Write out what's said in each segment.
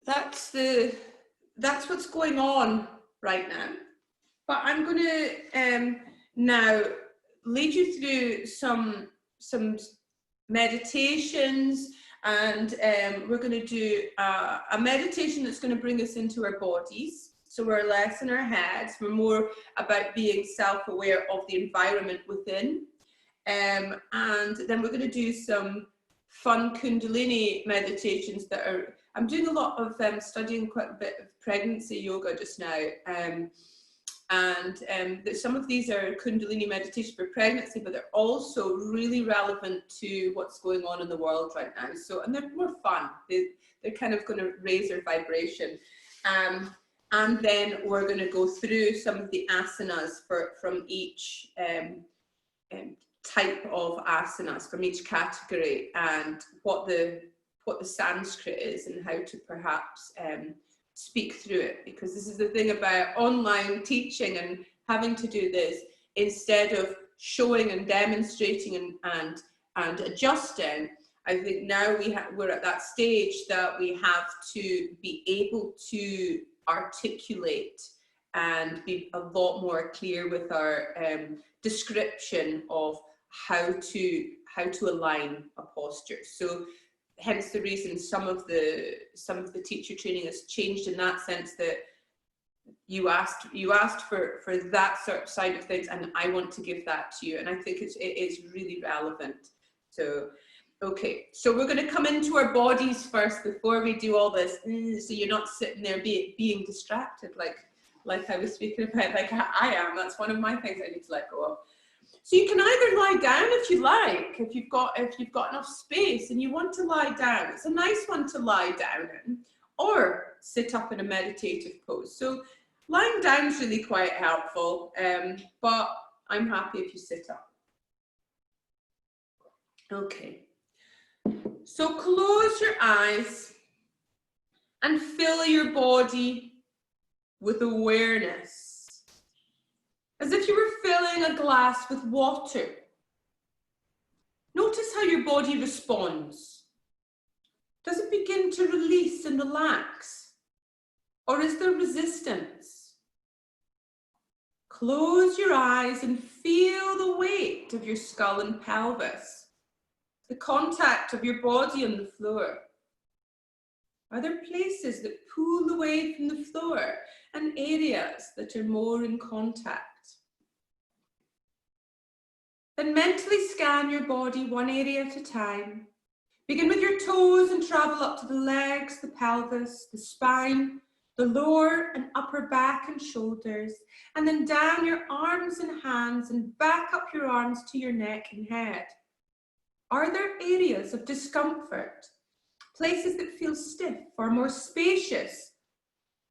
that's what's going on right now. But I'm going to now lead you through some meditations, and we're going to do a meditation that's going to bring us into our bodies. So we're less in our heads. We're more about being self-aware of the environment within. And then we're going to do some fun Kundalini meditations that are, I'm doing a lot of studying quite a bit of pregnancy yoga just now. Some of these are Kundalini meditation for pregnancy, but they're also really relevant to what's going on in the world right now. So, and they're more fun. They're kind of going to raise our vibration. And then we're going to go through some of the asanas from each type of asanas, from each category, and what the Sanskrit is and how to perhaps speak through it, because this is the thing about online teaching and having to do this instead of showing and demonstrating and adjusting. I think now we're at that stage that we have to be able to articulate and be a lot more clear with our description of how to align a posture. So hence the reason some of the teacher training has changed in that sense, that you asked for that sort of side of things, and I want to give that to you, and I think it is really relevant. So okay, so we're going to come into our bodies first before we do all this, so you're not sitting there being distracted like I was speaking about, like I am. That's one of my things I need to let go of. So you can either lie down if you like, if you've got enough space and you want to lie down. It's a nice one to lie down in, or sit up in a meditative pose. So lying down is really quite helpful, but I'm happy if you sit up. Okay. So close your eyes and fill your body with awareness, as if you were filling a glass with water. Notice how your body responds. Does it begin to release and relax, or is there resistance? Close your eyes and feel the weight of your skull and pelvis, the contact of your body on the floor. Are there places that pull away from the floor and areas that are more in contact? Then mentally scan your body one area at a time. Begin with your toes and travel up to the legs, the pelvis, the spine, the lower and upper back and shoulders, and then down your arms and hands and back up your arms to your neck and head. Are there areas of discomfort, places that feel stiff or more spacious,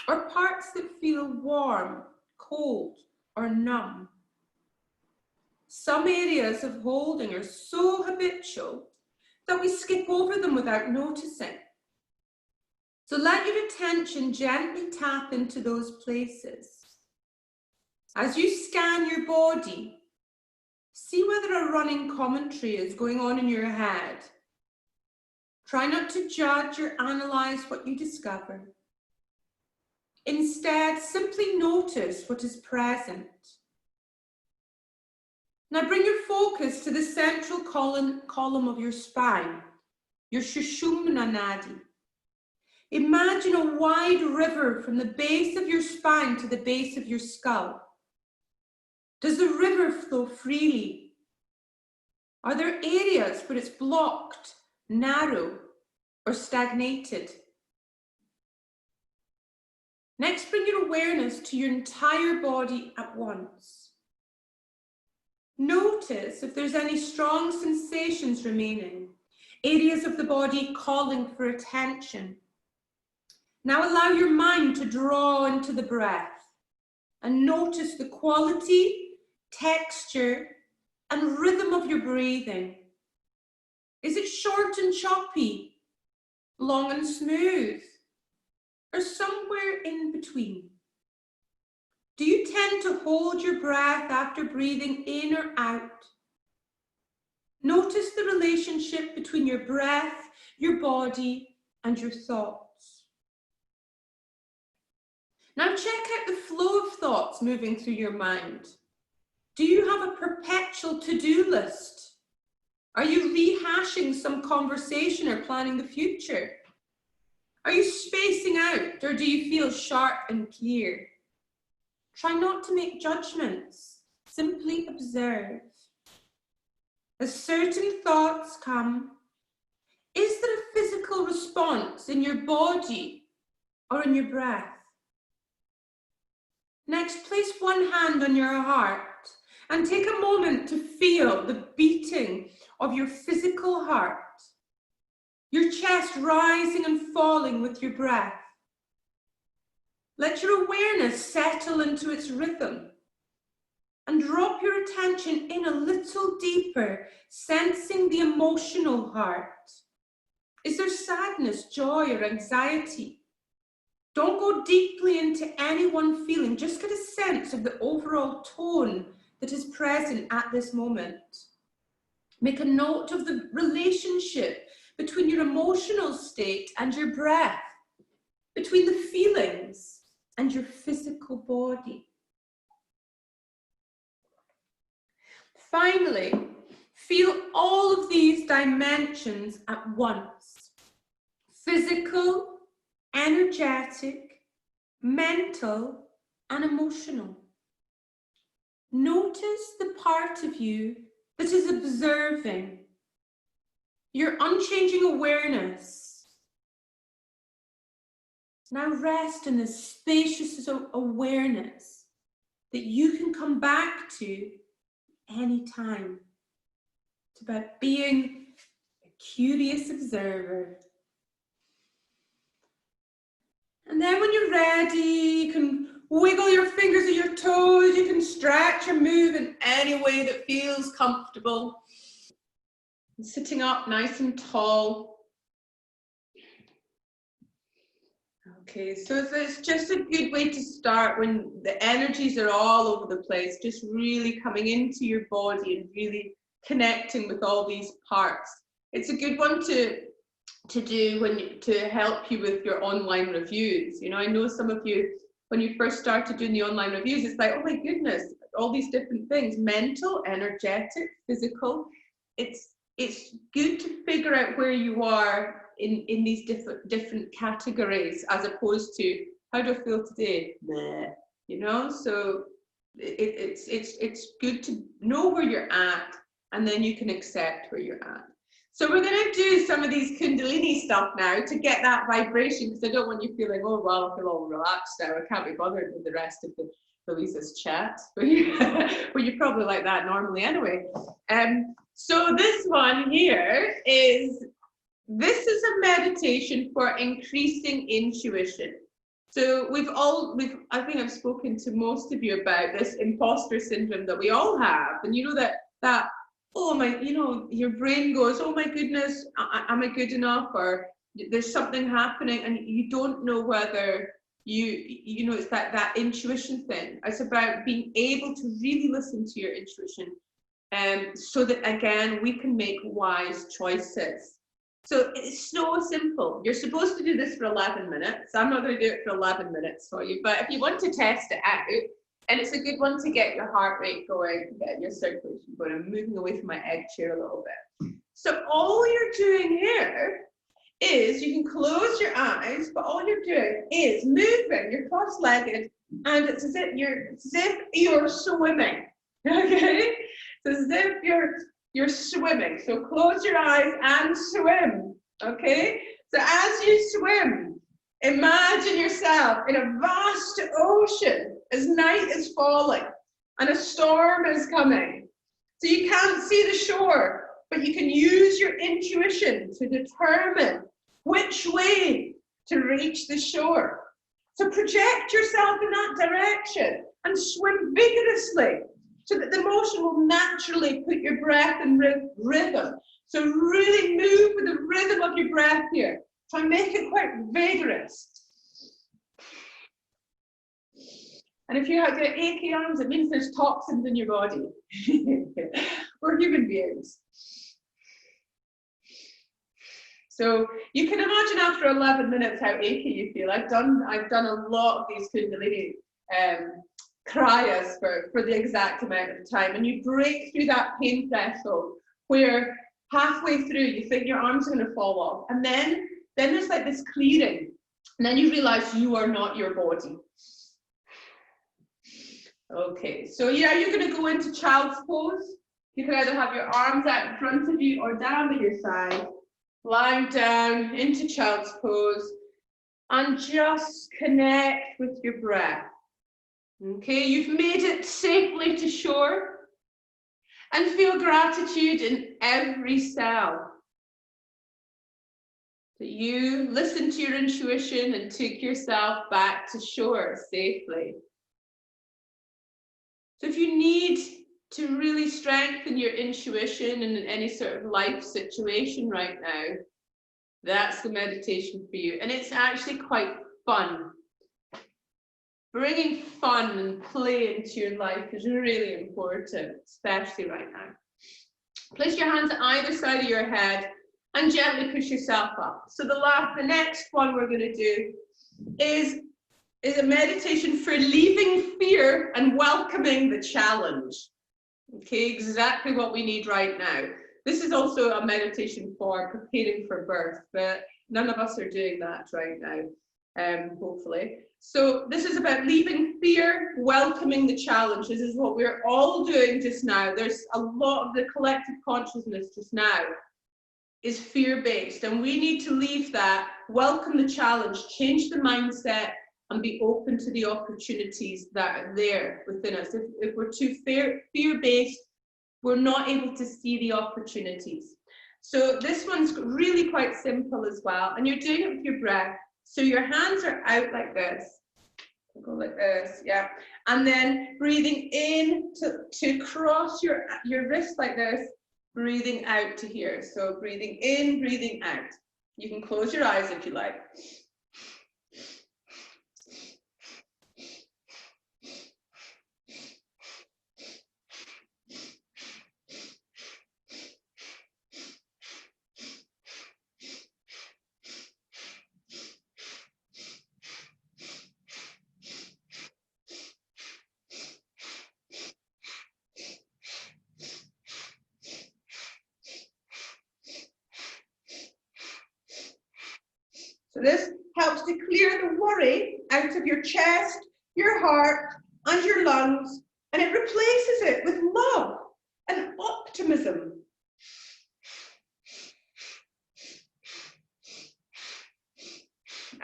or parts that feel warm, cold, or numb? Some areas of holding are so habitual that we skip over them without noticing. So let your attention gently tap into those places. As you scan your body, see whether a running commentary is going on in your head. Try not to judge or analyze what you discover. Instead, simply notice what is present. Now bring your focus to the central column of your spine, your Sushumna Nadi. Imagine a wide river from the base of your spine to the base of your skull. Does the river flow freely? Are there areas where it's blocked, narrow, or stagnated? Next, bring your awareness to your entire body at once. Notice if there's any strong sensations remaining, areas of the body calling for attention. Now allow your mind to draw into the breath and notice the quality, texture, and rhythm of your breathing. Is it short and choppy, long and smooth, or somewhere in between? Do you tend to hold your breath after breathing in or out? Notice the relationship between your breath, your body, and your thoughts. Now check out the flow of thoughts moving through your mind. Do you have a perpetual to-do list? Are you rehashing some conversation or planning the future? Are you spacing out, or do you feel sharp and clear? Try not to make judgments. Simply observe. As certain thoughts come, is there a physical response in your body or in your breath? Next, place one hand on your heart and take a moment to feel the beating of your physical heart, your chest rising and falling with your breath. Let your awareness settle into its rhythm and drop your attention in a little deeper, sensing the emotional heart. Is there sadness, joy, or anxiety? Don't go deeply into any one feeling, just get a sense of the overall tone that is present at this moment. Make a note of the relationship between your emotional state and your breath, between the feelings and your physical body. Finally, feel all of these dimensions at once: physical, energetic, mental, and emotional. Notice the part of you that is observing, your unchanging awareness. Now rest in this spacious awareness that you can come back to anytime. It's about being a curious observer. And then when you're ready, you can wiggle your fingers and your toes, you can stretch or move in any way that feels comfortable. And sitting up nice and tall. Okay, so it's just a good way to start when the energies are all over the place, just really coming into your body and really connecting with all these parts. It's a good one to do to help you with your online reviews. You know, I know some of you, when you first started doing the online reviews, it's like, oh my goodness, all these different things: mental, energetic, physical. It's good to figure out where you are in these different categories, as opposed to how do I feel today? Meh. You know, so it's good to know where you're at, and then you can accept where you're at. So we're going to do some of these Kundalini stuff now to get that vibration, because I don't want you feeling, oh, well, I feel all relaxed now, I can't be bothered with the rest of the Lisa's chat. But you're probably like that normally anyway. So this one here is a meditation for increasing intuition. So I think I've spoken to most of you about this imposter syndrome that we all have. And you know that oh my, you know, your brain goes, oh my goodness, am I good enough? Or there's something happening and you don't know whether you know, it's that intuition thing. It's about being able to really listen to your intuition, so that, again, we can make wise choices. So it's so simple. You're supposed to do this for 11 minutes. I'm not going to do it for 11 minutes for you, but if you want to test it out, and it's a good one to get your heart rate going, get your circulation going. I'm moving away from my egg chair a little bit. So all you're doing here is, you can close your eyes, but all you're doing is moving. You're cross-legged, and it's as if you're swimming. Okay, so as if you're swimming. So close your eyes and swim. Okay, so as you swim, imagine yourself in a vast ocean as night is falling and a storm is coming. So you can't see the shore, but you can use your intuition to determine which way to reach the shore. So project yourself in that direction and swim vigorously so that the motion will naturally put your breath in rhythm. So really move with the rhythm of your breath here. Try and make it quite vigorous. And if you have got achy arms, it means there's toxins in your body. We're human beings. So you can imagine after 11 minutes how achy you feel. I've done a lot of these Kundalini kriyas for the exact amount of time, and you break through that pain threshold where halfway through you think your arms are going to fall off, and then there's like this clearing, and then you realize you are not your body. Okay, so yeah, you're going to go into child's pose. You can either have your arms out in front of you or down by your side, lying down into child's pose, and just connect with your breath. Okay, you've made it safely to shore, and feel gratitude in every cell that you listened to your intuition and took yourself back to shore safely. So if you need to really strengthen your intuition in any sort of life situation right now, that's the meditation for you. And it's actually quite fun. Bringing fun and play into your life is really important, especially right now. Place your hands at either side of your head and gently push yourself up. So the next one we're going to do is a meditation for leaving fear and welcoming the challenge. Okay, exactly what we need right now. This is also a meditation for preparing for birth, but none of us are doing that right now, hopefully. So this is about leaving fear, welcoming the challenge. This is what we're all doing just now. There's a lot of the collective consciousness just now is fear-based, and we need to leave that, welcome the challenge, change the mindset, and be open to the opportunities that are there within us. If we're too fear-based, we're not able to see the opportunities. So this one's really quite simple as well, and you're doing it with your breath. So your hands are out like this. Go like this, yeah. And then breathing in to cross your wrist like this, breathing out to here. So breathing in, breathing out. You can close your eyes if you like. So this helps to clear the worry out of your chest, your heart, and your lungs, and it replaces it with love and optimism.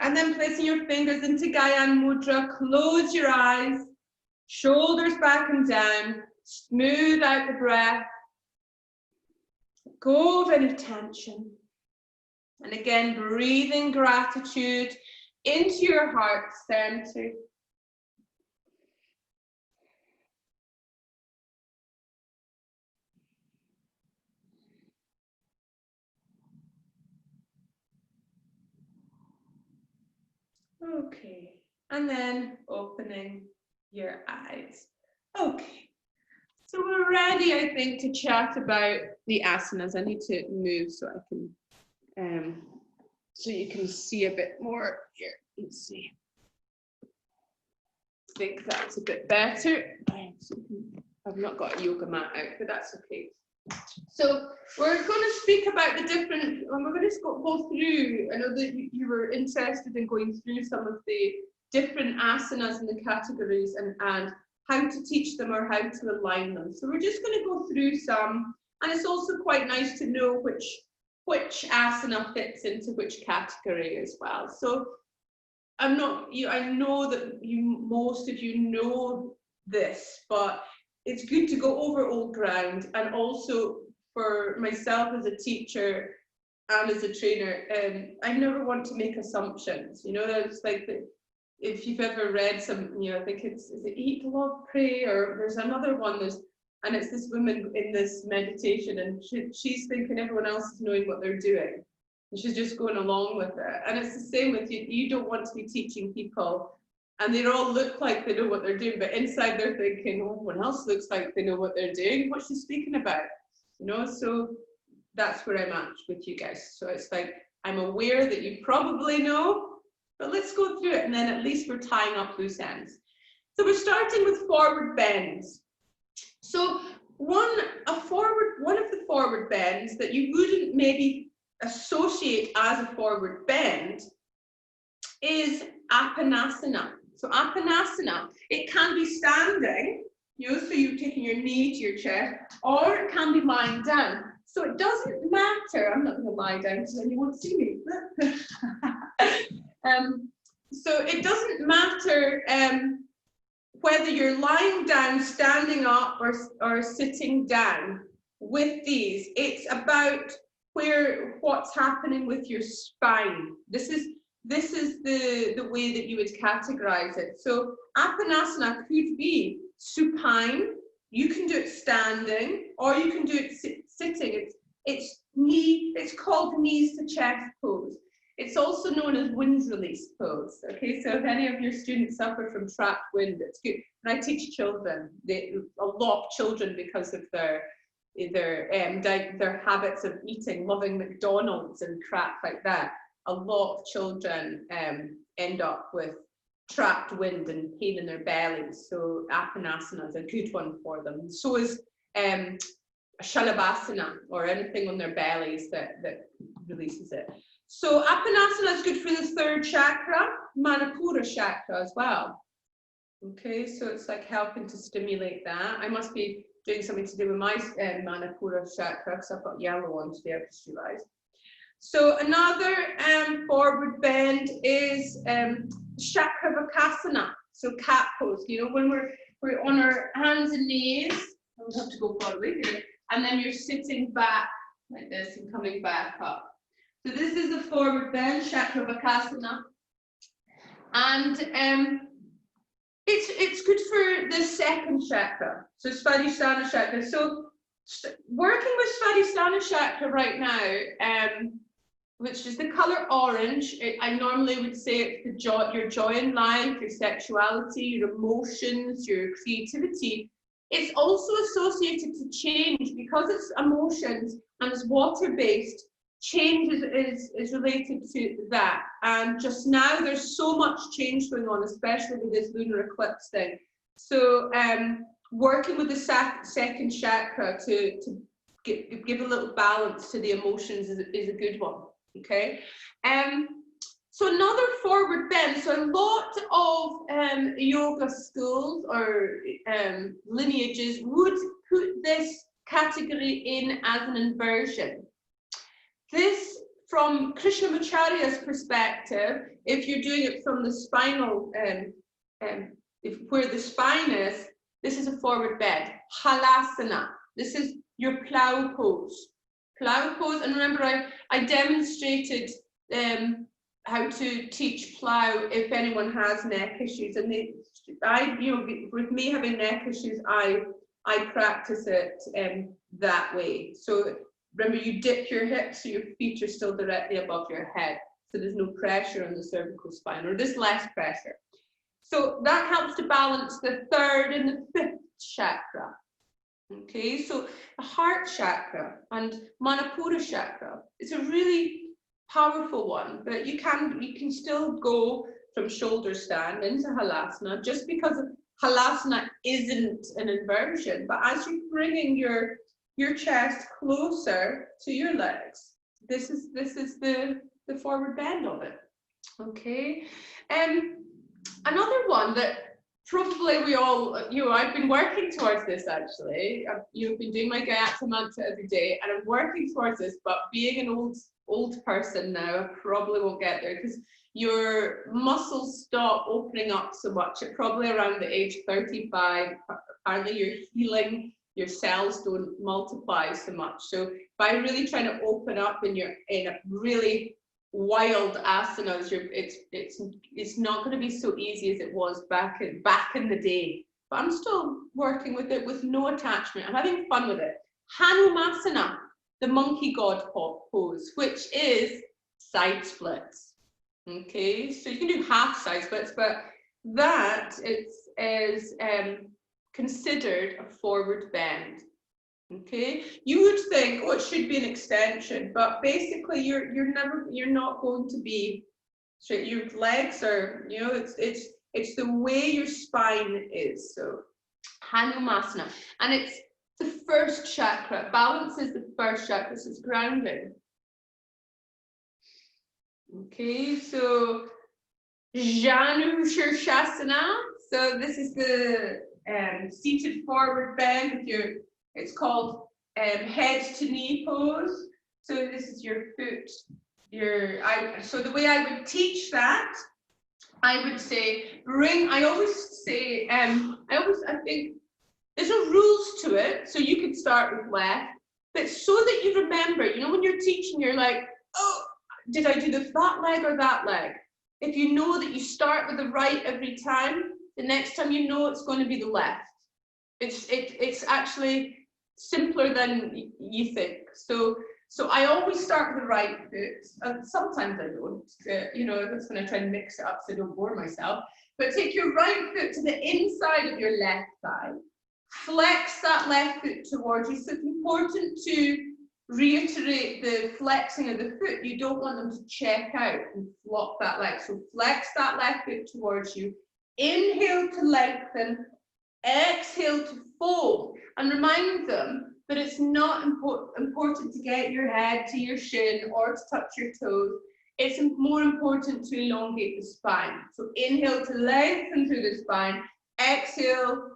And then placing your fingers into Gyan Mudra, close your eyes, shoulders back and down, smooth out the breath, go of any tension. And again, breathing gratitude into your heart center. Okay, and then opening your eyes. Okay, so we're ready, I think, to chat about the asanas. I need to move so I can so you can see a bit more here. Let's see. I think that's a bit better. I've not got a yoga mat out, but that's okay. So we're going to speak about the different, and we're going to go through, I know that you were interested in going through some of the different asanas and the categories and how to teach them or how to align them. So we're just going to go through some, and it's also quite nice to know which asana fits into which category as well. So I know that most of you know this, but it's good to go over old ground, and also for myself as a teacher and as a trainer, I never want to make assumptions. You know, it's like if you've ever read some, you know, I think is it Eat, Love, Pray, or there's another one, and it's this woman in this meditation, and she's thinking everyone else is knowing what they're doing, and she's just going along with it. And it's the same with you. You don't want to be teaching people and they all look like they know what they're doing, but inside they're thinking, oh, everyone else looks like they know what they're doing. What's she speaking about? You know, so that's where I'm at with you guys. So it's like, I'm aware that you probably know, but let's go through it and then at least we're tying up loose ends. So we're starting with forward bends. So one of the forward bends that you wouldn't maybe associate as a forward bend is Apanasana. So Apanasana, it can be standing, so you're taking your knee to your chest, or it can be lying down. So it doesn't matter. I'm not going to lie down so then you won't see me. So it doesn't matter whether you're lying down, standing up, or sitting down with these. It's about what's happening with your spine. This is the way that you would categorize it. So Apanasana could be supine. You can do it standing, or you can do it sitting. It's called knees to chest pose. It's also known as wind release pose. Okay, so if any of your students suffer from trapped wind, it's good. And I teach children, a lot of children, because of their habits of eating, loving McDonald's and crap like that. A lot of children end up with trapped wind and pain in their bellies. So Apanasana is a good one for them. So is Shalabhasana, or anything on their bellies that releases it. So Apanasana is good for the third chakra, Manipura chakra as well. Okay, so it's like helping to stimulate that. I must be doing something to do with my Manipura chakra because I've got yellow on today, I've just realised. So another forward bend is Chakravakasana, so cat pose. When we're on our hands and knees, I'll have to go far away here, and then you're sitting back like this and coming back up. So this is a forward bend, Chakravakasana, and it's good for the second chakra, so Svadhisthana chakra. So working with Svadhisthana chakra right now, which is the color orange, I normally would say it's your joy in life, your sexuality, your emotions, your creativity. It's also associated to change because it's emotions and it's water-based. Change is related to that, and just now there's so much change going on, especially with this lunar eclipse thing. So working with the second chakra to give a little balance to the emotions is a good one. Okay, so another forward bend. So a lot of yoga schools or lineages would put this category in as an inversion. This, from Krishnamacharya's perspective, if you're doing it from the spinal, where the spine is, this is a forward bend. Halasana. This is your plow pose. Plow pose, and remember I demonstrated how to teach plow if anyone has neck issues, and with me having neck issues, I practice it that way. So remember, you dip your hips so your feet are still directly above your head, so there's no pressure on the cervical spine, or there's less pressure. So that helps to balance the third and the fifth chakra. Okay, so the heart chakra and Manipura chakra, it's a really powerful one, but you can still go from shoulder stand into Halasana, just because Halasana isn't an inversion, but as you're bringing your chest closer to your legs, this is the forward bend of it. Okay, another one that probably we all, I've been working towards this actually. You've been doing my Gayatri Mantra every day, and I'm working towards this, but being an old person now, I probably won't get there because your muscles stop opening up so much at probably around the age 35. Apparently you're healing, your cells don't multiply so much. So by really trying to open up and you're in a really wild asanas, it's not going to be so easy as it was back in the day. But I'm still working with it with no attachment. I'm having fun with it. Hanumasana, the monkey god pose, which is side splits. Okay, so you can do half side splits, but that is considered a forward bend. Okay, you would think, oh, it should be an extension, but basically you're not going to be straight. Your legs are, you know, it's the way your spine is. So Hanumasana, and it's the first chakra. Balance is the first chakra. This is grounding. Okay, so Janu Shirshasana. So this is the seated forward bend with your, it's called head to knee pose. So this is your foot. So the way I would teach that, I would say I think there's no rules to it. So you could start with left, but so that you remember, you know, when you're teaching, you're like, oh, did I do that leg or that leg? If you know that you start with the right every time, the next time you know it's going to be the left. It's actually simpler than you think. So I always start with the right foot. Sometimes I don't. You know, I'm just going to try and mix it up so I don't bore myself. But take your right foot to the inside of your left thigh. Flex that left foot towards you. So it's important to reiterate the flexing of the foot. You don't want them to check out and flop that leg. So flex that left foot towards you. Inhale to lengthen. Exhale to fold. And remind them that it's not important to get your head to your shin or to touch your toes. It's more important to elongate the spine. So inhale to lengthen through the spine. Exhale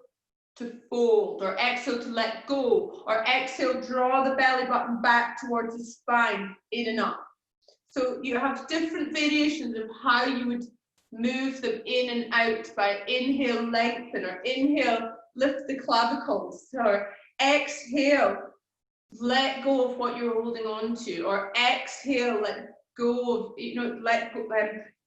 to fold, or exhale to let go, or exhale, draw the belly button back towards the spine, in and up. So you have different variations of how you would move them in and out by inhale, lengthen, or inhale, lift the clavicles, or exhale, let go of what you're holding on to, or exhale, let go of, you know, let go,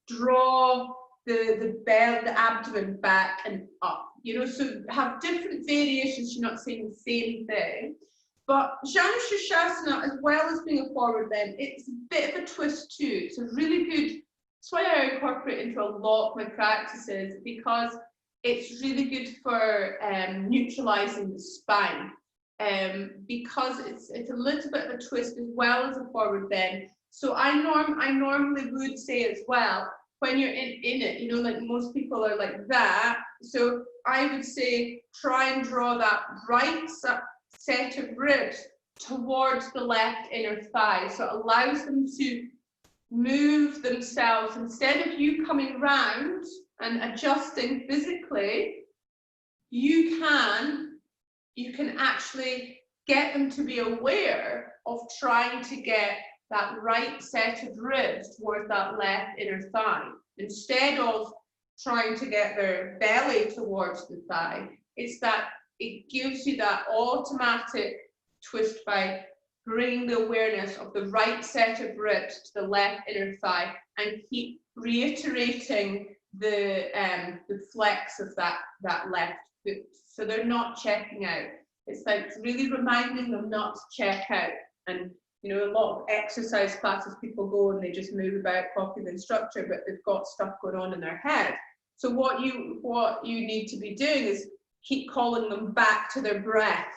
draw the belly, the abdomen back and up. You know, so have different variations. You're not saying the same thing. But Janu Shirshasana, as well as being a forward bend, it's a bit of a twist too. It's a really good. That's why I incorporate it into a lot of my practices, because it's really good for neutralizing the spine. Because it's a little bit of a twist as well as a forward bend. So I normally would say as well, when you're in it, you know, like most people are like that. So I would say try and draw that right set of ribs towards the left inner thigh. So it allows them to move themselves. Instead of you coming round and adjusting physically, you can actually get them to be aware of trying to get that right set of ribs towards that left inner thigh, instead of trying to get their belly towards the thigh. It's that it gives you that automatic twist by bringing the awareness of the right set of ribs to the left inner thigh, and keep reiterating the flex of that left foot, so they're not checking out. It's like really reminding them not to check out. And you know, a lot of exercise classes, people go and they just move about, copy the instructor, but they've got stuff going on in their head. So what you need to be doing is keep calling them back to their breath,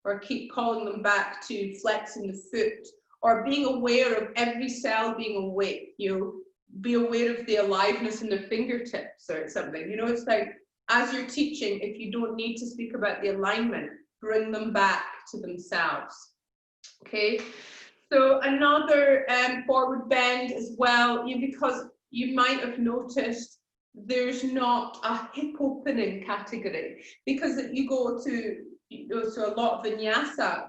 or keep calling them back to flexing the foot, or being aware of every cell being awake. You know, be aware of the aliveness in their fingertips or something. You know, it's like, as you're teaching, if you don't need to speak about the alignment, bring them back to themselves. Okay. So another forward bend as well, because you might have noticed there's not a hip opening category, because you go to, you know, so a lot of vinyasa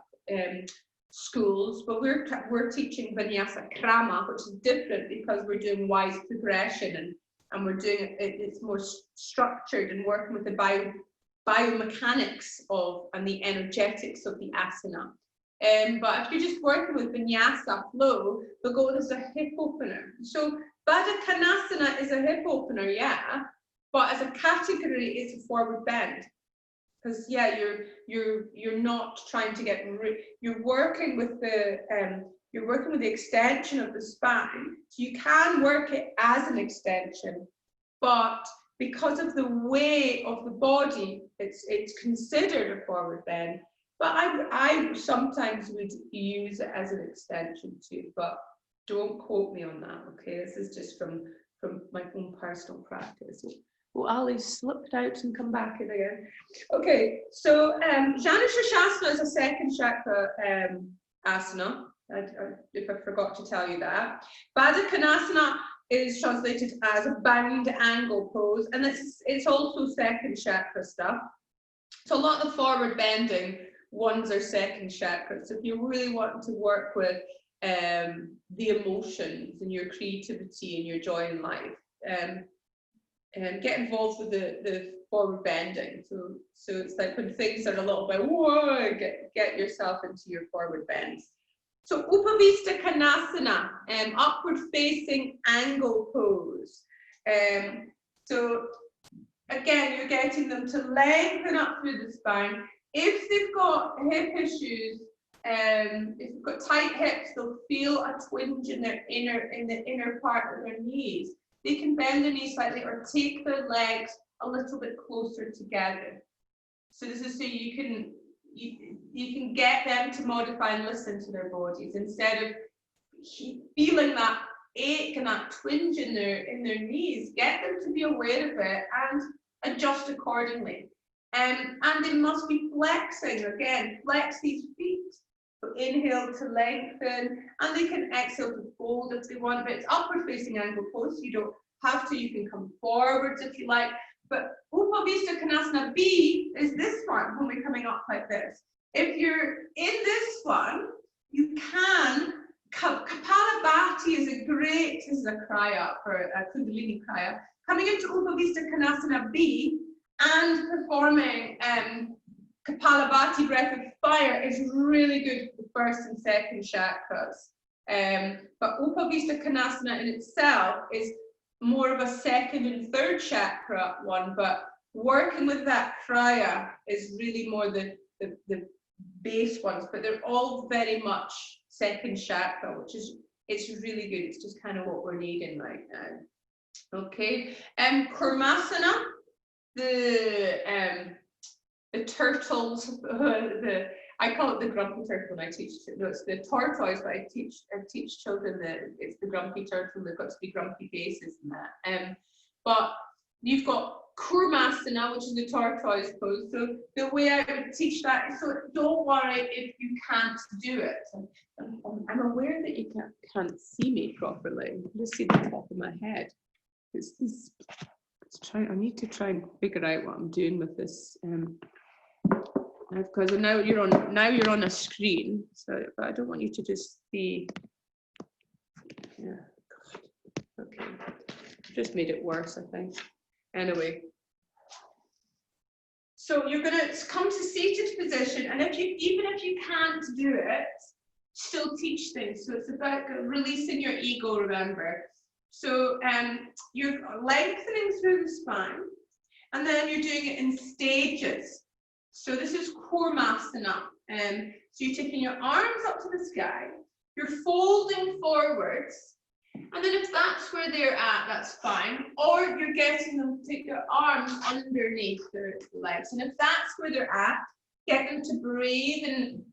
schools, but we're teaching vinyasa krama, which is different because we're doing wise progression, and we're doing it's more structured and working with the biomechanics of and the energetics of the asana. But if you're just working with vinyasa flow, they'll go, there's a hip opener. So Baddha Konasana is a hip opener, yeah, but as a category, it's a forward bend. Because yeah, you're not trying to get, you're working with the extension of the spine. So you can work it as an extension, but because of the way of the body, it's considered a forward bend. But I sometimes would use it as an extension too, but don't quote me on that, okay? This is just from my own personal practice. Oh, Ali slipped out and come back in again. Okay, so Janu Shirshasana is a second chakra asana, if I forgot to tell you that. Baddha Konasana is translated as a bound angle pose, and it's also second chakra stuff. So a lot of forward bending ones are second chakra. So if you really want to work with the emotions and your creativity and your joy in life, get involved with the forward bending. So it's like when things are a little bit, whoa, get yourself into your forward bends. So Upavista Konasana, upward facing angle pose. So again, you're getting them to lengthen up through the spine. If they've got hip issues, if they've got tight hips, they'll feel a twinge in the inner part of their knees. They can bend their knees slightly or take their legs a little bit closer together. So this is so you can get them to modify and listen to their bodies instead of feeling that ache and that twinge in their knees. Get them to be aware of it and adjust accordingly. And they must be flexing, again, flex these feet. So inhale to lengthen, and they can exhale to fold if they want, but it's upward facing angle pose, so you don't have to, you can come forwards if you like. But Upavista Konasana B is this one when we're coming up like this. If you're in this one, you can, Kapalabhati is a great, this is a kriya for a Kundalini kriya, coming into Upavista Konasana B and performing Kapalabhati breath of fire is really good for the first and second chakras. But Upavista Konasana in itself is more of a second and third chakra one, but working with that kriya is really more the base ones, but they're all very much second chakra, which is, it's really good. It's just kind of what we're needing right now. Okay, Kurmasana, the turtles, I call it the grumpy turtle when I teach. No, it's the tortoise, but I teach children that it's the grumpy turtle. They've got to be grumpy faces and that. But you've got Kurmasana, which is the tortoise pose. So the way I would teach that is, so don't worry if you can't do it. I'm aware that you can't see me properly. You can just see the top of my head. I need to try and figure out what I'm doing with this. Because now you're on a screen, so but I don't want you to just see. Yeah, okay, just made it worse, I think. Anyway, so you're gonna come to seated position, and even if you can't do it, still teach things. So it's about releasing your ego. Remember, so you're lengthening through the spine, and then you're doing it in stages. So this is Kurmasana. So you're taking your arms up to the sky, you're folding forwards, and then if that's where they're at, that's fine. Or you're getting them to take their arms underneath their legs. And if that's where they're at, get them to breathe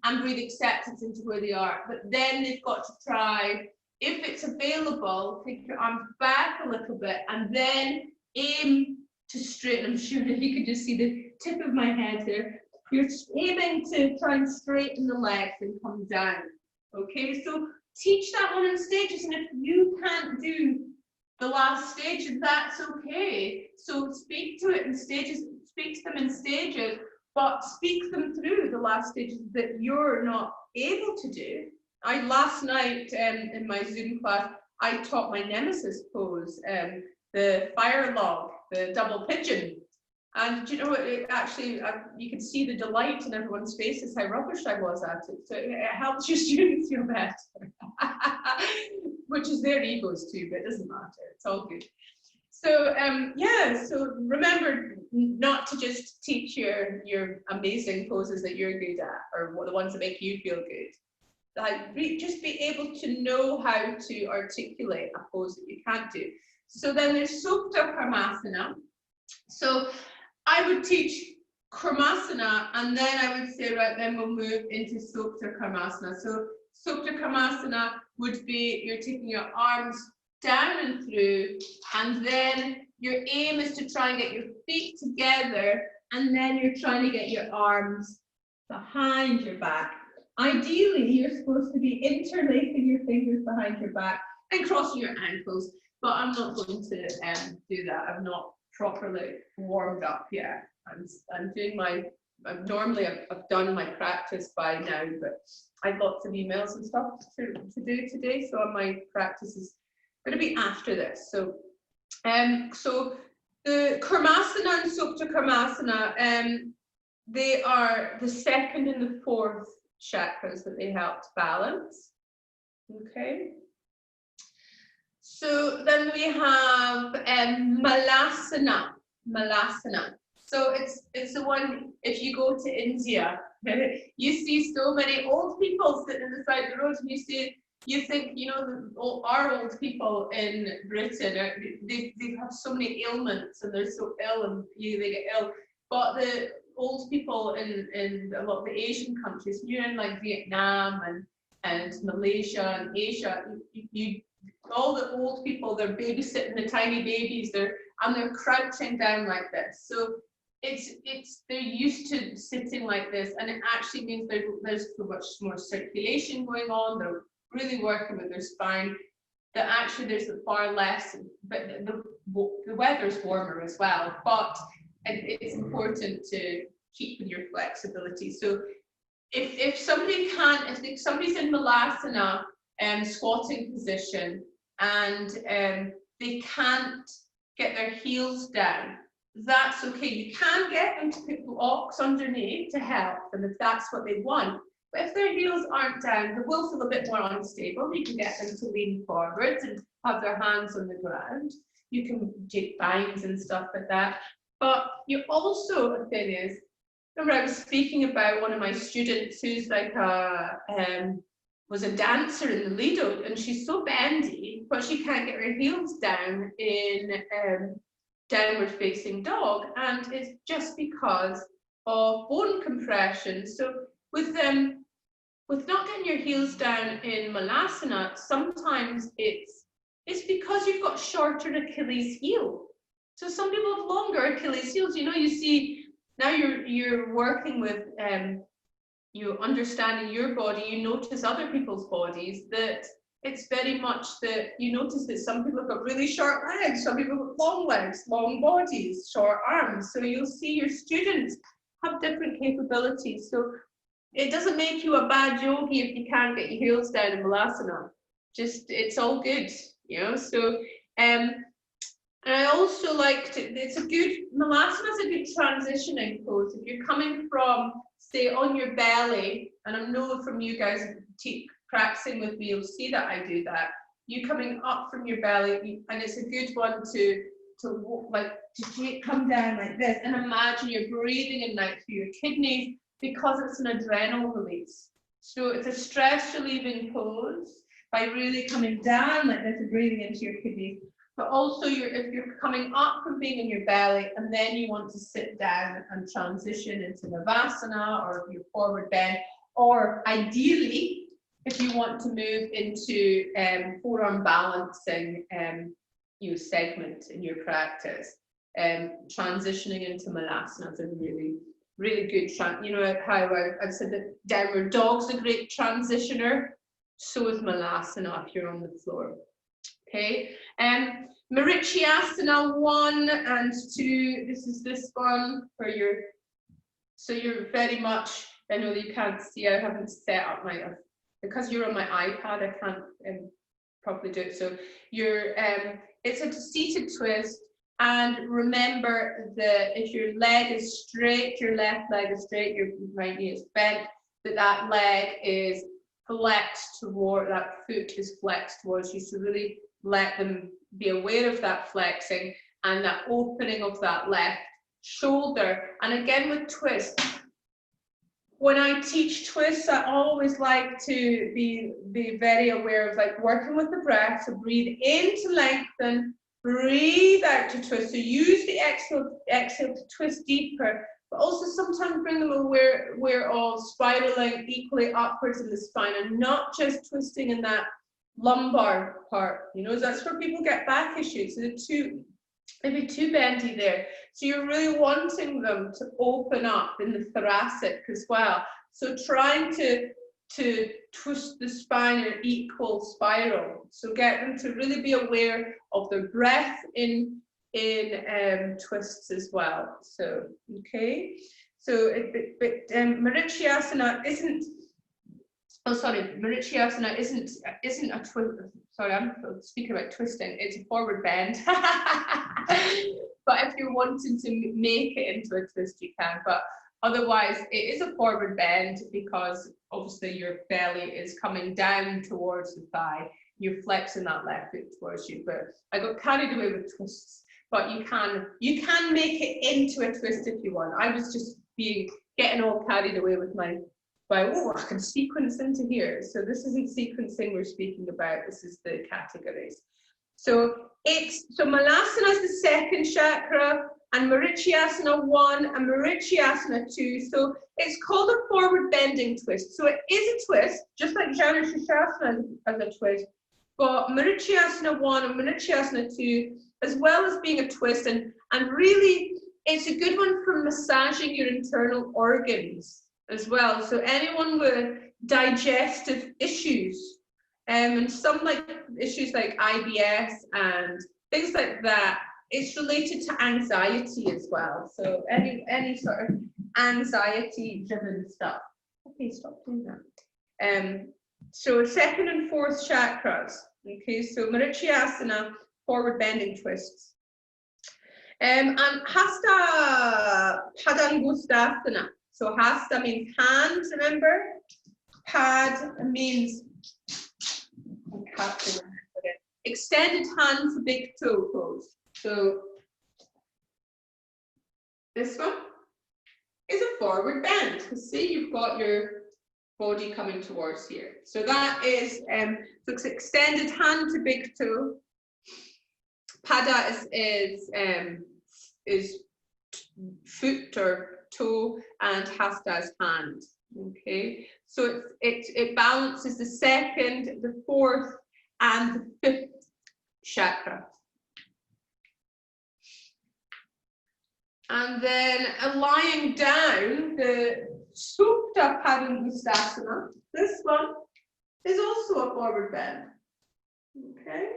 and breathe acceptance into where they are. But then they've got to try, if it's available, take your arms back a little bit and then aim to straighten. I'm sure that you can just see the tip of my head there. You're aiming to try and straighten the legs and come down. Okay, so teach that one in stages, and if you can't do the last stage, that's okay. So speak to it in stages, speak to them in stages, but speak them through the last stages that you're not able to do. Last night in my Zoom class, I taught my nemesis pose, the fire log, the double pigeon. And you know, it actually, you could see the delight in everyone's faces, how rubbish I was at it. So it helps your students feel better, which is their egos too, but it doesn't matter. It's all good. So yeah, so remember not to just teach your amazing poses that you're good at, or the ones that make you feel good. Like, just be able to know how to articulate a pose that you can't do. So then there's Supta Karmasana. So I would teach Karmasana, and then I would say, right, then we'll move into Supta Karmasana. So Supta Karmasana would be you're taking your arms down and through, and then your aim is to try and get your feet together, and then you're trying to get your arms behind your back. Ideally, you're supposed to be interlacing your fingers behind your back and crossing your ankles, but I'm not going to do that. I've not properly warmed up yet. I'm doing my, I've done my practice by now, but I've lots of emails and stuff to do today, so my practice is going to be after this. So, so the Karmasana and Supta Karmasana, they are the second and the fourth chakras that they help to balance. Okay. So then we have Malasana. Malasana. So it's the one, if you go to India, you see so many old people sitting on the side of the road, and you think, you know, our old people in Britain, they have so many ailments and they're so ill and they get ill. But the old people in a lot of the Asian countries, you're in like Vietnam and Malaysia and Asia, all the old people, they're babysitting the tiny babies, they're crouching down like this. So they're used to sitting like this, and it actually means there's so much more circulation going on. They're really working with their spine. That actually there's far less, but the weather's warmer as well. But it's important to keep your flexibility. So if somebody's in Malasana squatting position and they can't get their heels down, that's okay. You can get them to put blocks underneath to help them if that's what they want. But if their heels aren't down, they will feel a bit more unstable. You can get them to lean forward and have their hands on the ground. You can take binds and stuff like that. But you also, the thing is, remember I was speaking about one of my students who's like was a dancer in the Lido, and she's so bendy, but she can't get her heels down in downward facing dog, and it's just because of bone compression. So with not getting your heels down in Malasana, sometimes it's because you've got shorter Achilles heel. So some people have longer Achilles heels. You know, you see now you're working with you understanding your body. You notice other people's bodies, that it's very much that you notice that some people have got really short legs, some people have long legs, long bodies, short arms. So you'll see your students have different capabilities. So it doesn't make you a bad yogi if you can't get your heels down in Malasana. Just, it's all good, you know. So and I also like to, Malasana is a good transitioning pose. If you're coming from, say, on your belly, and I know from you guys practicing with me, you'll see that I do that. You coming up from your belly, and it's a good one to come down like this, and imagine you're breathing in now through your kidneys, because it's an adrenal release. So it's a stress relieving pose by really coming down like this and breathing into your kidneys. But also if you're coming up from being in your belly and then you want to sit down and transition into Navasana or your forward bend, or ideally, if you want to move into forearm balancing segment in your practice, transitioning into Malasana is a really, really good, you know how I've said that downward dog's a great transitioner, so is Malasana if you're on the floor. Okay, Marichyasana 1 and 2, this is this one for so you're very much, I know that you can't see, I haven't set up because you're on my iPad, I can't properly do it. So it's a seated twist, and remember that if your leg is straight, your left leg is straight, your right knee is bent, that leg is flexed toward, that foot is flexed towards you. So really let them be aware of that flexing and that opening of that left shoulder. And again with twist, when I teach twists, I always like to be very aware of like working with the breath. So breathe in to lengthen, breathe out to twist. So use the exhale to twist deeper, but also sometimes bring them aware of spiraling equally upwards in the spine and not just twisting in that lumbar part. You know, that's where people get back issues. So maybe too bendy there. So you're really wanting them to open up in the thoracic as well. So trying to twist the spine in an equal spiral. So get them to really be aware of their breath in twists as well. So, okay. So, Marichyasana isn't, Marichyasana isn't a twist. Sorry, I'm speaking about twisting. It's a forward bend. But if you're wanting to make it into a twist, you can. But otherwise, it is a forward bend because obviously your belly is coming down towards the thigh. You're flexing that left foot towards you. But I got carried away with twists. But you can make it into a twist if you want. I was just getting all carried away with oh, I can sequence into here. So this isn't sequencing we're speaking about. This is the categories. So Malasana is the second chakra, and Marichyasana 1 and Marichyasana 2. So it's called a forward bending twist. So it is a twist, just like Janu Sirsasana as a twist. But Marichyasana 1 and Marichyasana 2, as well as being a twist, and really it's a good one for massaging your internal organs as well. So anyone with digestive issues, and some like issues like IBS and things like that, it's related to anxiety as well. So any sort of anxiety driven stuff. Okay, stop doing that. So second and fourth chakras. Okay, so Marichyasana, forward bending twists. And Hasta Padangusthasana. So Hasta means hand, remember? Pad means extended hand to big toe pose. So this one is a forward bend. See, you've got your body coming towards here. So that is so it's extended hand to big toe. Pada is foot or toe, and Hasta is hand. Okay, so it balances the second, the fourth, and the fifth chakra. And then lying down, the Supta Padangusthasana, this one is also a forward bend. Okay.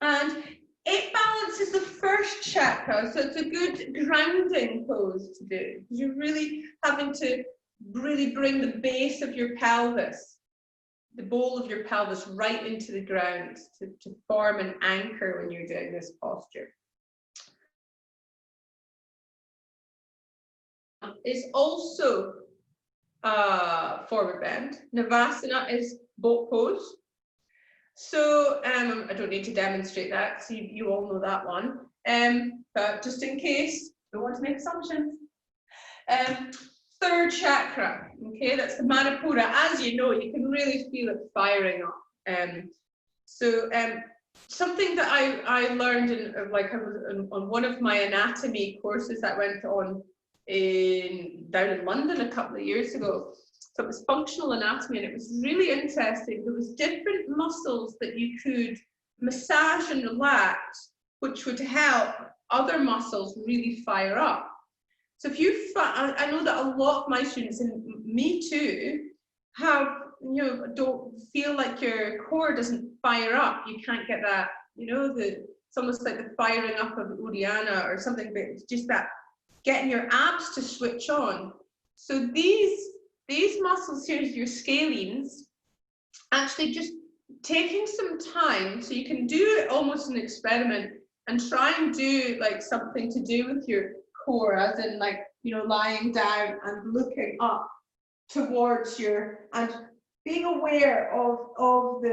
And it balances the first chakra, so it's a good grounding pose to do. You're really having to really bring the base of your pelvis, the bowl of your pelvis, right into the ground to form an anchor when you're doing this posture. Is also forward bend. Navasana is boat pose. So I don't need to demonstrate that, so you all know that one. But just in case, don't want to make assumptions. Third chakra, okay, that's the Manipura. As you know, you can really feel it firing up. Something that I learned on one of my anatomy courses that went on down in London a couple of years ago. So it was functional anatomy, and it was really interesting. There was different muscles that you could massage and relax, which would help other muscles really fire up. So if I know that a lot of my students, and me too, don't feel like your core doesn't fire up. You can't get that, it's almost like the firing up of Uddiyana or something, but it's just that getting your abs to switch on. So these muscles here, your scalenes, actually just taking some time, so you can do it almost an experiment and try and do like something to do with your core, as in lying down and looking up towards and being aware of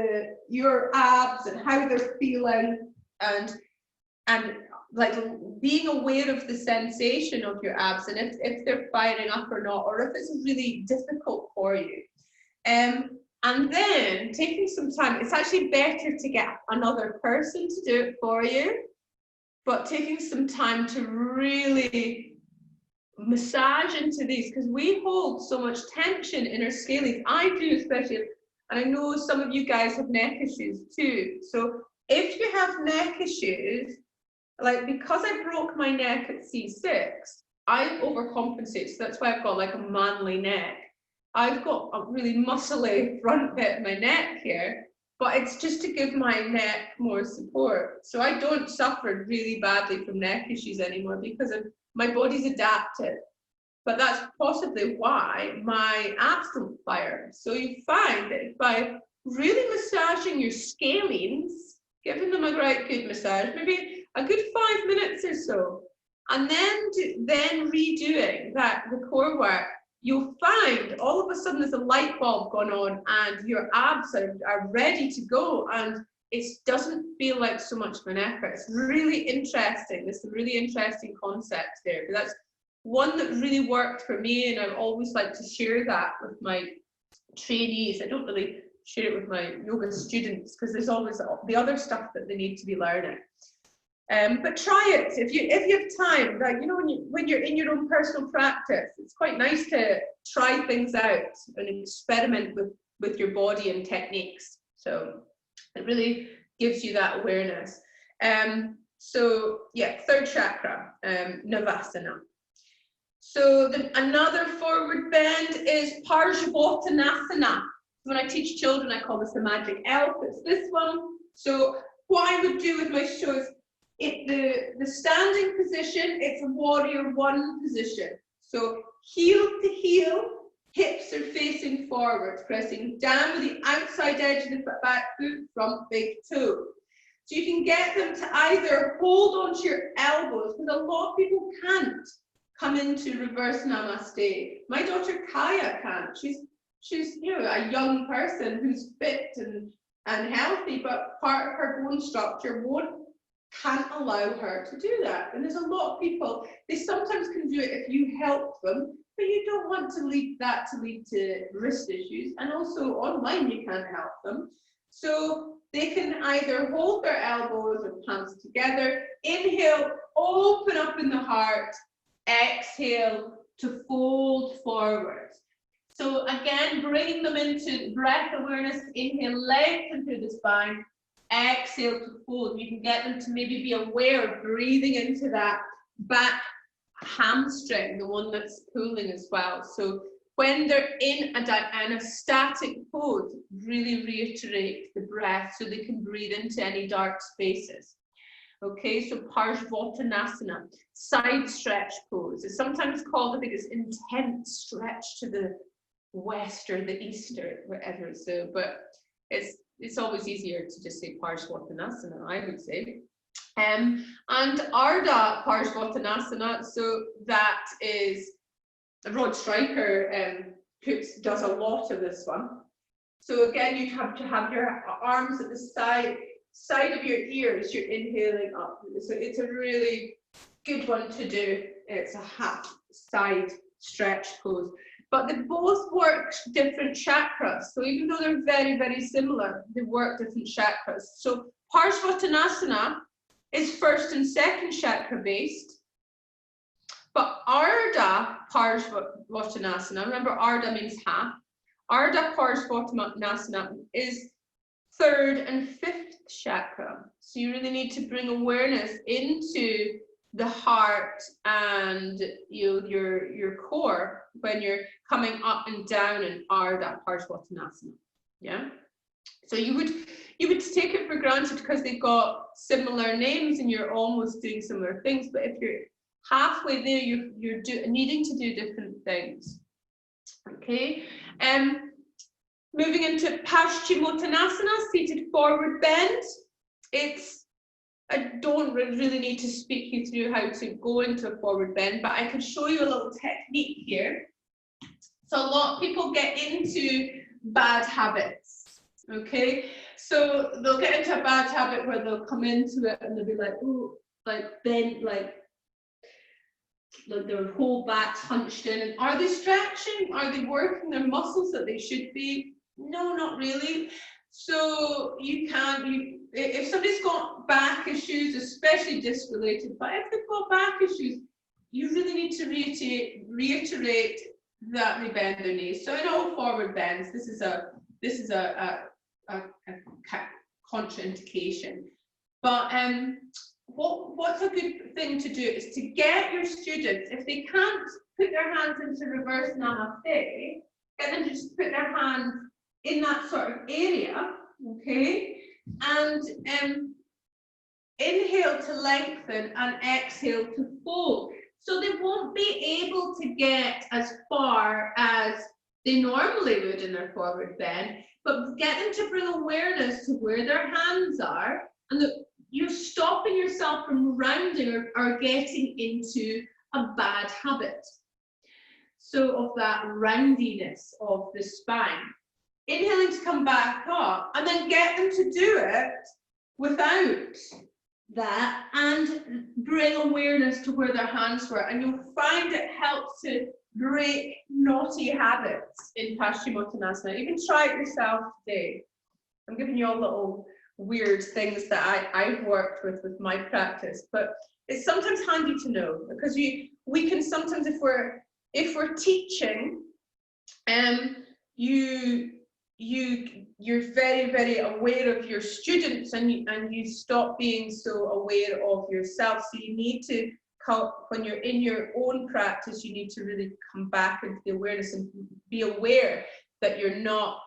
your abs and how they're feeling, and like being aware of the sensation of your abs and if they're firing up or not, or if it's really difficult for you. And then taking some time, it's actually better to get another person to do it for you, but taking some time to really massage into these, because we hold so much tension in our scalenes. I do, especially, and I know some of you guys have neck issues too. So if you have neck issues, like because I broke my neck at C6, I overcompensate. So that's why I've got like a manly neck. I've got a really muscly front bit of my neck here, but it's just to give my neck more support. So I don't suffer really badly from neck issues anymore because my body's adapted. But that's possibly why my abs don't fire. So you find that by really massaging your scalenes, giving them a right good massage, maybe a good 5 minutes or so, and then redoing the core work, you'll find all of a sudden there's a light bulb going on and your abs are ready to go, and it doesn't feel like so much of an effort. It's really interesting. There's some really interesting concepts there. But that's one that really worked for me, and I always like to share that with my trainees. I don't really share it with my yoga students because there's always the other stuff that they need to be learning. But try it if you have time. Like, you know, when you're in your own personal practice, it's quite nice to try things out and experiment with your body and techniques. So it really gives you that awareness. So yeah, third chakra, Navasana. So another forward bend is Parsvottanasana. When I teach children, I call this the magic elf. It's this one. So what I would do with my shows, the standing position, it's a warrior one position. So heel to heel, hips are facing forward, pressing down with the outside edge of the back foot, front big toe. So you can get them to either hold onto your elbows, because a lot of people can't come into reverse namaste. My daughter Kaya can't. She's you know, a young person who's fit and healthy, but part of her bone structure can't allow her to do that. And there's a lot of people, they sometimes can do it if you help them, but you don't want to lead to wrist issues. And also online you can't help them. So they can either hold their elbows or palms together, inhale, open up in the heart, exhale to fold forward. So again, bringing them into breath awareness, inhale, lengthen through the spine, exhale to fold. You can get them to maybe be aware of breathing into that back hamstring, the one that's pulling as well. So when they're in a static pose, really reiterate the breath so they can breathe into any dark spaces. Okay, so Parsvottanasana, side stretch pose. It's sometimes called, I think it's intense stretch to the west or the east or whatever. So, but it's always easier to just say Parsvottanasana, I would say. And Ardha Parsvottanasana, so that is, Rod Stryker does a lot of this one. So again, you have to have your arms at the side of your ears, you're inhaling up. So it's a really good one to do. It's a half side stretch pose. But they both work different chakras. So even though they're very, very similar, they work different chakras. So Parsvottanasana is first and second chakra based. But Ardha Parsvottanasana, remember Ardha means half. Ardha Parsvottanasana is third and fifth chakra. So you really need to bring awareness into the heart and your core when you're coming up and down in Ardha Parsvottanasana. Yeah. So you would take it for granted because they've got similar names and you're almost doing similar things. But if you're halfway there, you're needing to do different things. Okay. Moving into Paschimottanasana, seated forward bend. I don't really need to speak you through how to go into a forward bend, but I can show you a little technique here. So a lot of people get into bad habits, okay? So they'll get into a bad habit where they'll come into it and they'll be like, oh, like bent, like their whole back's hunched in. And are they stretching? Are they working their muscles that they should be? No, not really. So if somebody's got back issues, especially disc related, but if they've got back issues, you really need to reiterate that they bend their knees. So in all forward bends, this is a contraindication. But what's a good thing to do is to get your students, if they can't put their hands into reverse namaste, get them to just put their hands in that sort of area, okay? And inhale to lengthen and exhale to fold. So they won't be able to get as far as they normally would in their forward bend, but get them to bring awareness to where their hands are, and that you're stopping yourself from rounding or getting into a bad habit. So of that roundiness of the spine. Inhaling to come back up, and then get them to do it without that, and bring awareness to where their hands were, and you'll find it helps to break naughty habits in Paschimottanasana. Even try it yourself today. I'm giving you all little weird things that I've worked with my practice, but it's sometimes handy to know, because we can sometimes, if we're teaching, you're very, very aware of your students, and you stop being so aware of yourself. So you need to, when you're in your own practice, you need to really come back into the awareness and be aware that you're not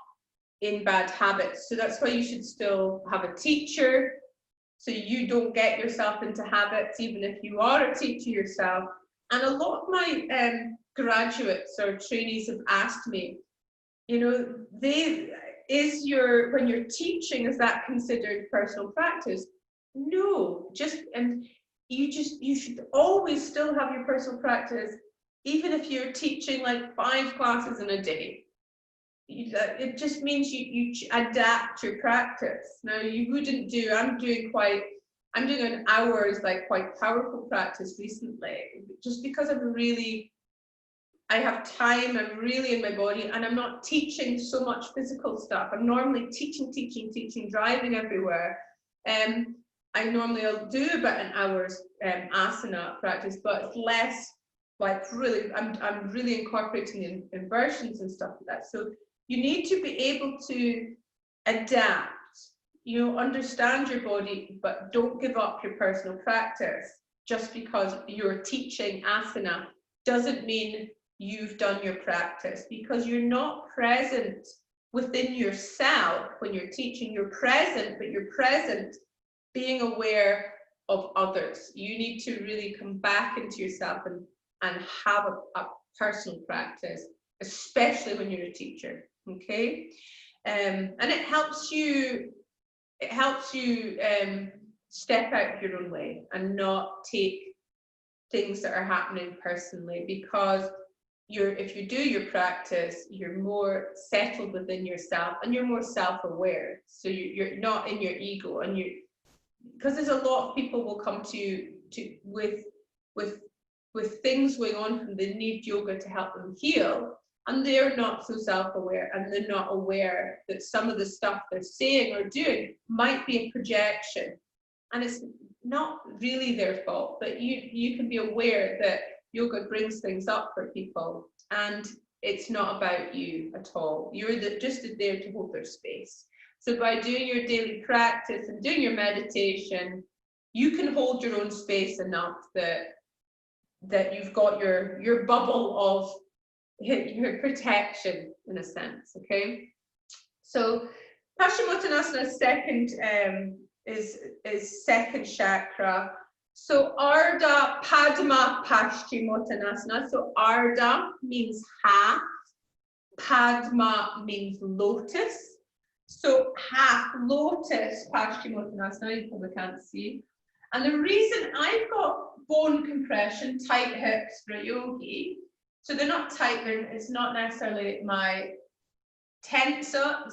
in bad habits. So that's why you should still have a teacher, so you don't get yourself into habits, even if you are a teacher yourself. And a lot of my graduates or trainees have asked me, you know, when you're teaching, is that considered personal practice? No, you should always still have your personal practice, even if you're teaching like 5 classes in a day. It just means you adapt your practice. Now you wouldn't do, I'm doing an hour's like quite powerful practice recently, just because I have time, I'm really in my body, and I'm not teaching so much physical stuff. I'm normally teaching, driving everywhere. I normally will do about an hour's asana practice, but it's less like really, I'm really incorporating the inversions and stuff like that. So you need to be able to adapt, you know, understand your body, but don't give up your personal practice. Just because you're teaching asana doesn't mean you've done your practice, because you're not present within yourself when you're teaching. You're present, but you're present being aware of others. You need to really come back into yourself and have a personal practice, especially when you're a teacher, okay? And it helps you step out of your own way and not take things that are happening personally, because if you do your practice, you're more settled within yourself and you're more self-aware. So you're not in your ego, and because there's a lot of people will come to you with things going on, and they need yoga to help them heal, and they're not so self-aware, and they're not aware that some of the stuff they're saying or doing might be a projection, and it's not really their fault. But you can be aware that yoga brings things up for people, and it's not about you at all. You're just there to hold their space. So by doing your daily practice and doing your meditation, you can hold your own space enough that you've got your bubble of your protection, in a sense, okay? So Paschimottanasana second is second chakra. So Ardha Padma Paschimottanasana. So Ardha means half, Padma means lotus. So half lotus Paschimottanasana, you probably can't see. And the reason I've got bone compression, tight hips for a yogi, so they're not tight, it's not necessarily my tensile,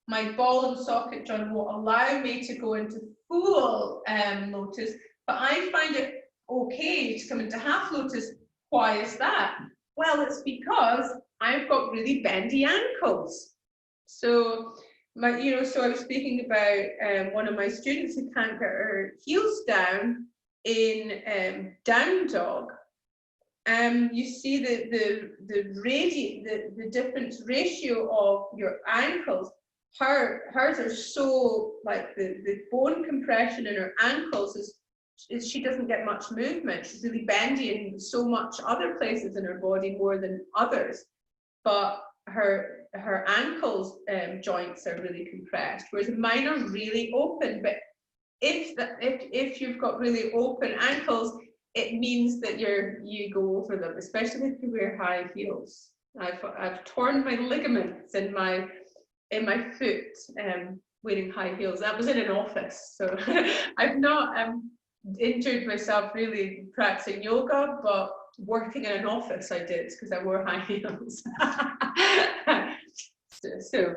my ball and socket joint won't allow me to go into full lotus, but I find it okay to come into half lotus. Why is that? Well, it's because I've got really bendy ankles. So so I was speaking about one of my students who can't get her heels down, in down dog, you see the different ratio of your ankles. Hers are so, like, the bone compression in her ankles is she doesn't get much movement. She's really bendy in so much other places in her body more than others, but her ankles joints are really compressed, whereas mine are really open. But if you've got really open ankles, it means that you go over them, especially if you wear high heels. I've torn my ligaments in my foot wearing high heels. That was in an office, so I've not injured myself really practicing yoga, but working in an office I did, because I wore high heels. so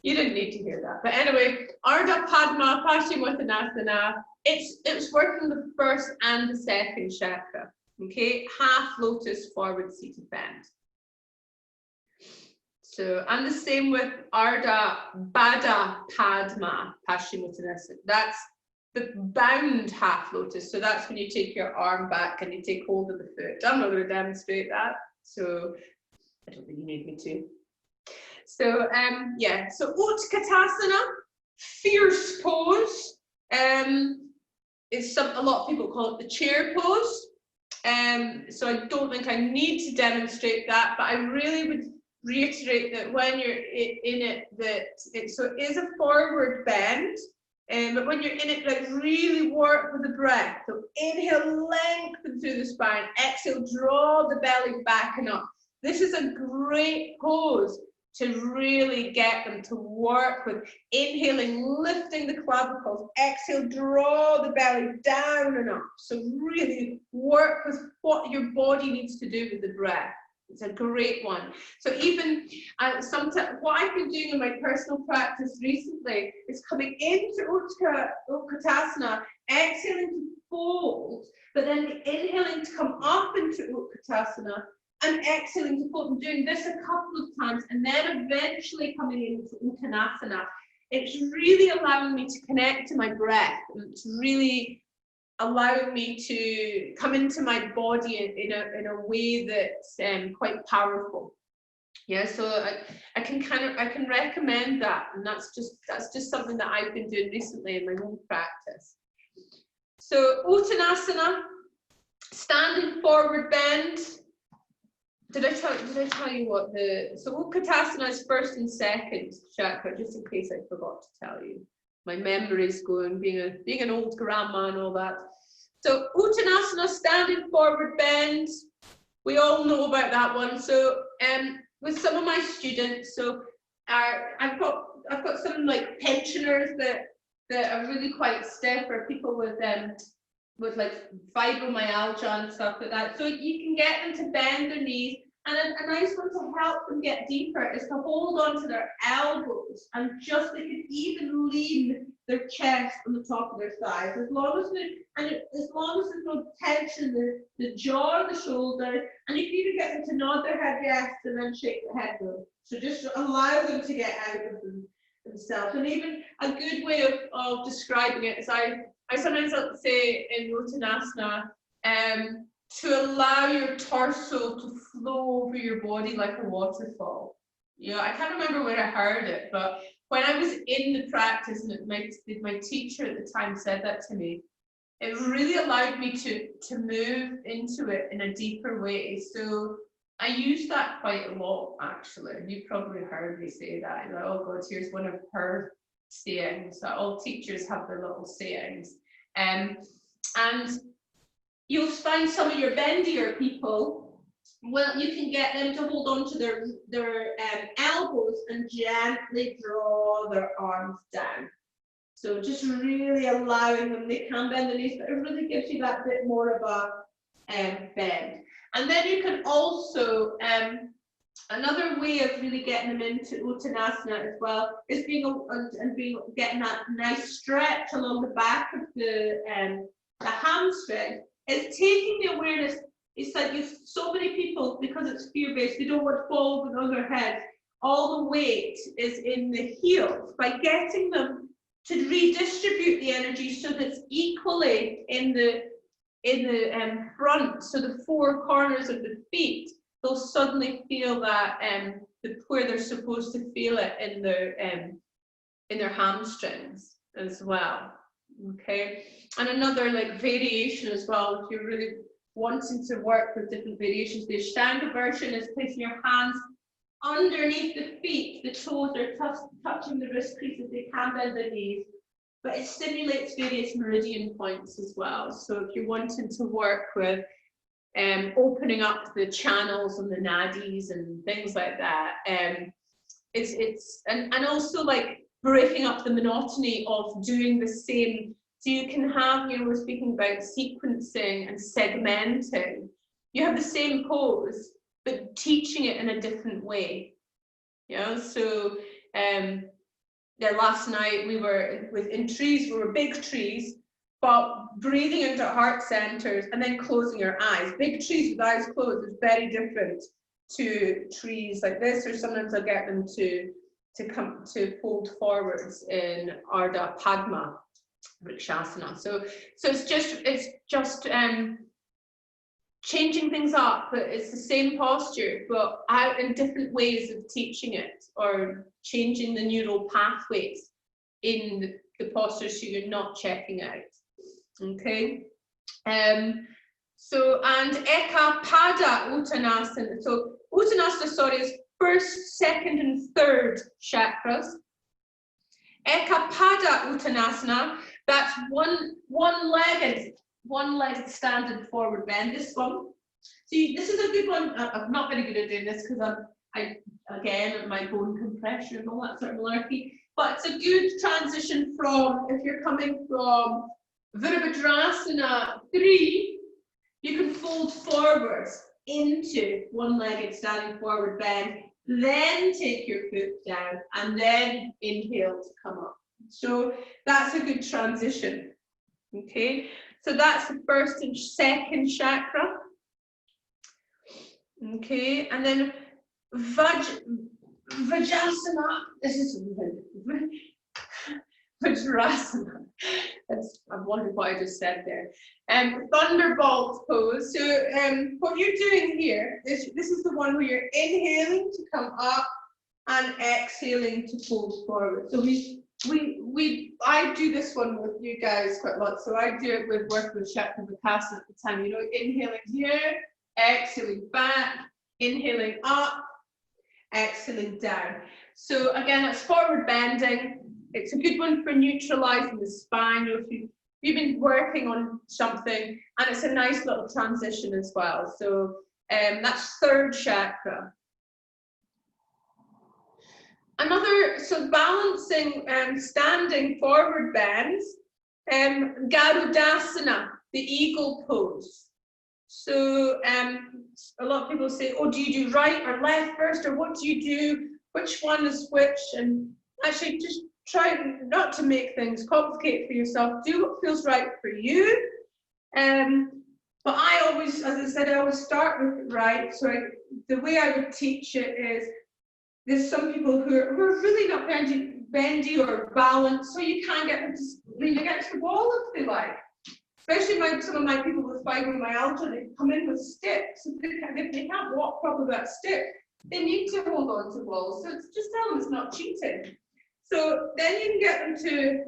you didn't need to hear that. But anyway, Ardha Padma Paschimottanasana, it's working the first and the second chakra. Okay, half lotus, forward seated bend. So, and the same with Ardha Baddha Padma Paschimottanasana. That's the bound half lotus. So that's when you take your arm back and you take hold of the foot. I'm not going to demonstrate that, so I don't think you need me to. So yeah, so Utkatasana, fierce pose. It's a lot of people call it the chair pose. So I don't think I need to demonstrate that, but I really would reiterate that when you're in it, so it is a forward bend. But when you're in it, like, really work with the breath. So inhale, lengthen through the spine. Exhale, draw the belly back and up. This is a great pose to really get them to work with inhaling, lifting the clavicles. Exhale, draw the belly down and up. So really work with what your body needs to do with the breath. It's a great one. So even sometimes, what I've been doing in my personal practice recently is coming into Utkatasana, exhaling to fold, but then inhaling to come up into Utkatasana and exhaling to fold. I'm doing this a couple of times and then eventually coming into Uttanasana. It's really allowing me to connect to my breath. It's really allowing me to come into my body in a way that's quite powerful. Yeah, so I can recommend that, and that's just something that I've been doing recently in my own practice. So Uttanasana, standing forward bend. Did I tell you what so Utkatasana is first and second chakra, just in case I forgot to tell you. My memory's going, being an old grandma and all that. So Uttanasana, standing forward bend. We all know about that one. So with some of my students, so I've got some like pensioners that are really quite stiff, or people with like fibromyalgia and stuff like that. So you can get them to bend their knees. And a nice one to help them get deeper is to hold on to their elbows and just, they can even lean their chest on the top of their thighs. As long as there's no tension in the jaw, the shoulder, and you can even get them to nod their head yes and then shake the head no. So just allow them to get out of themselves. And even a good way of describing it is I sometimes like to say in Uttanasana, to allow your torso to flow over your body like a waterfall. You know, I can't remember where I heard it, but when I was in the practice, and my teacher at the time said that to me, it really allowed me to move into it in a deeper way. So I use that quite a lot, actually. You've probably heard me say that. You're like, oh God, here's one of her sayings. So all teachers have their little sayings. And you'll find some of your bendier people, well, you can get them to hold on to their elbows and gently draw their arms down. So just really allowing them, they can bend their knees, but it really gives you that bit more of a bend. And then you can also, another way of really getting them into Uttanasana as well is getting that nice stretch along the back of the hamstring. Is taking the awareness. It's like so many people, because it's fear-based, they don't want to fall on their head. All the weight is in the heels. By getting them to redistribute the energy so that it's equally in the in the front, so the four corners of the feet, they'll suddenly feel that where they're supposed to feel it in their hamstrings as well. Okay, and another like variation as well, if you're really wanting to work with different variations, the Ashtanga version is placing your hands underneath the feet, the toes are touching the wrist creases, they can bend the knees, but it stimulates various meridian points as well. So if you're wanting to work with opening up the channels and the nadis and things like that, and also like breaking up the monotony of doing the same. So you can have, you know, we're speaking about sequencing and segmenting. You have the same pose, but teaching it in a different way. Yeah, so last night we were in trees, we were big trees, but breathing into heart centers and then closing your eyes. Big trees with eyes closed is very different to trees like this, or sometimes I'll get them to come to fold forwards in Ardha Padma Vrikshasana. So it's just changing things up, but it's the same posture, but out in different ways of teaching it, or changing the neural pathways in the posture so you're not checking out. Okay. So, and Ekapada Uttanasana. So Uttanasana, sorry, is first, second, and third chakras. Ekapada Uttanasana, that's one-legged standard forward bend. This one. See, this is a good one. I'm not very good at doing this because again, my bone compression and all that sort of malarkey. But it's a good transition from, if you're coming from Virabhadrasana 3, you can fold forwards into one-legged standing forward bend, then take your foot down, and then inhale to come up. So that's a good transition. Okay, so that's the first and second chakra. Okay, and then Vajrasana. This is Vajrasana. I'm wondering what I just said there. Thunderbolt pose. So what you're doing here, this is the one where you're inhaling to come up and exhaling to fold forward. So I do this one with you guys quite a lot. So I do it with working with Shakti Vipassana at the time. You know, inhaling here, exhaling back, inhaling up, exhaling down. So again, it's forward bending. It's a good one for neutralizing the spine. You know, if you've been working on something, and it's a nice little transition as well. So that's third chakra. So balancing standing forward bends, Garudasana, the eagle pose. So a lot of people say, oh, do you do right or left first, or what do you do? Which one is which? And actually just try not to make things complicated for yourself. Do what feels right for you. But I always, as I said, I always start with right. So the way I would teach it is, there's some people who are really not bendy or balanced, so you can't get them to lean against the wall if they like. Especially some of my people with fibromyalgia, they come in with sticks. If they can't walk properly with that stick, they need to hold on to walls. So just tell them it's not cheating. So then you can get them to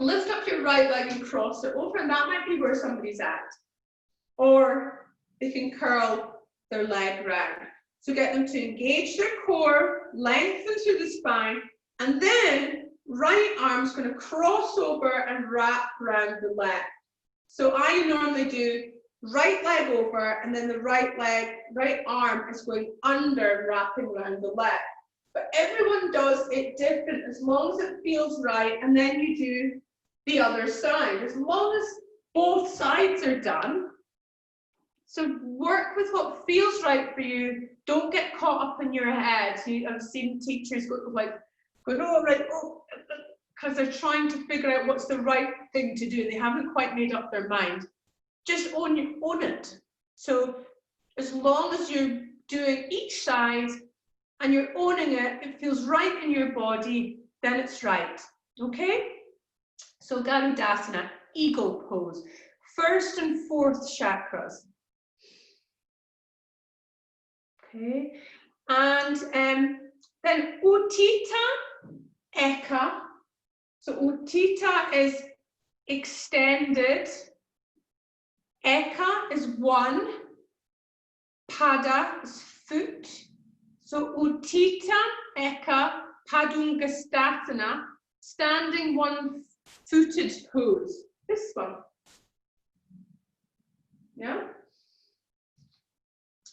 lift up your right leg and cross it over, and that might be where somebody's at. Or they can curl their leg round. So get them to engage their core, lengthen through the spine, and then right arm's going to cross over and wrap around the leg. So I normally do right leg over, and then the right arm is going under, wrapping around the leg. But everyone does it different, as long as it feels right, and then you do the other side. As long as both sides are done. So work with what feels right for you. Don't get caught up in your head. I've seen teachers go because they're trying to figure out what's the right thing to do. They haven't quite made up their mind. Just own it. So as long as you're doing each side and you're owning it, it feels right in your body, then it's right. Okay? So Garudasana, eagle pose. first and fourth chakras. Okay, and then Utthita, Eka. So Utthita is extended, Eka is one, Pada is foot. So Utthita, Eka, Padangusthasana, standing one-footed pose. This one. Yeah.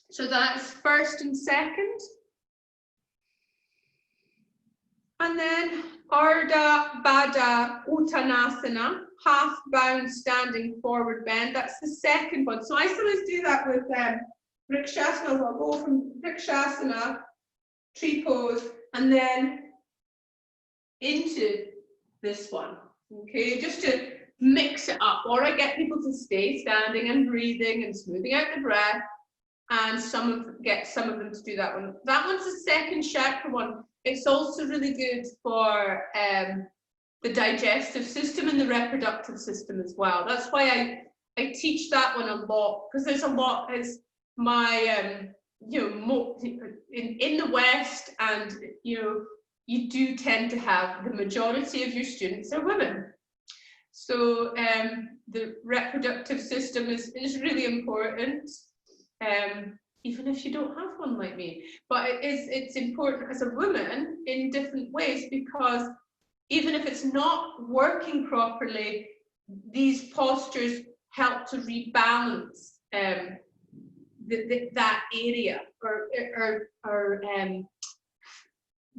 So that's first and second. And then Ardha Baddha Uttanasana, half bound standing forward bend. That's the second one. So I sometimes do that with Vrikshasana. I'll go from Vrikshasana, tree pose, and then into this one. Okay, just to mix it up. Or I get people to stay standing and breathing and smoothing out the breath. And get some of them to do that one. That one's the second chakra one. It's also really good for the digestive system and the reproductive system as well. That's why I teach that one a lot, because there's a lot. It's my in the West, and you do tend to have the majority of your students are women. So the reproductive system is really important. Even if you don't have one like me, but it's important as a woman in different ways, because even if it's not working properly, these postures help to rebalance that area, or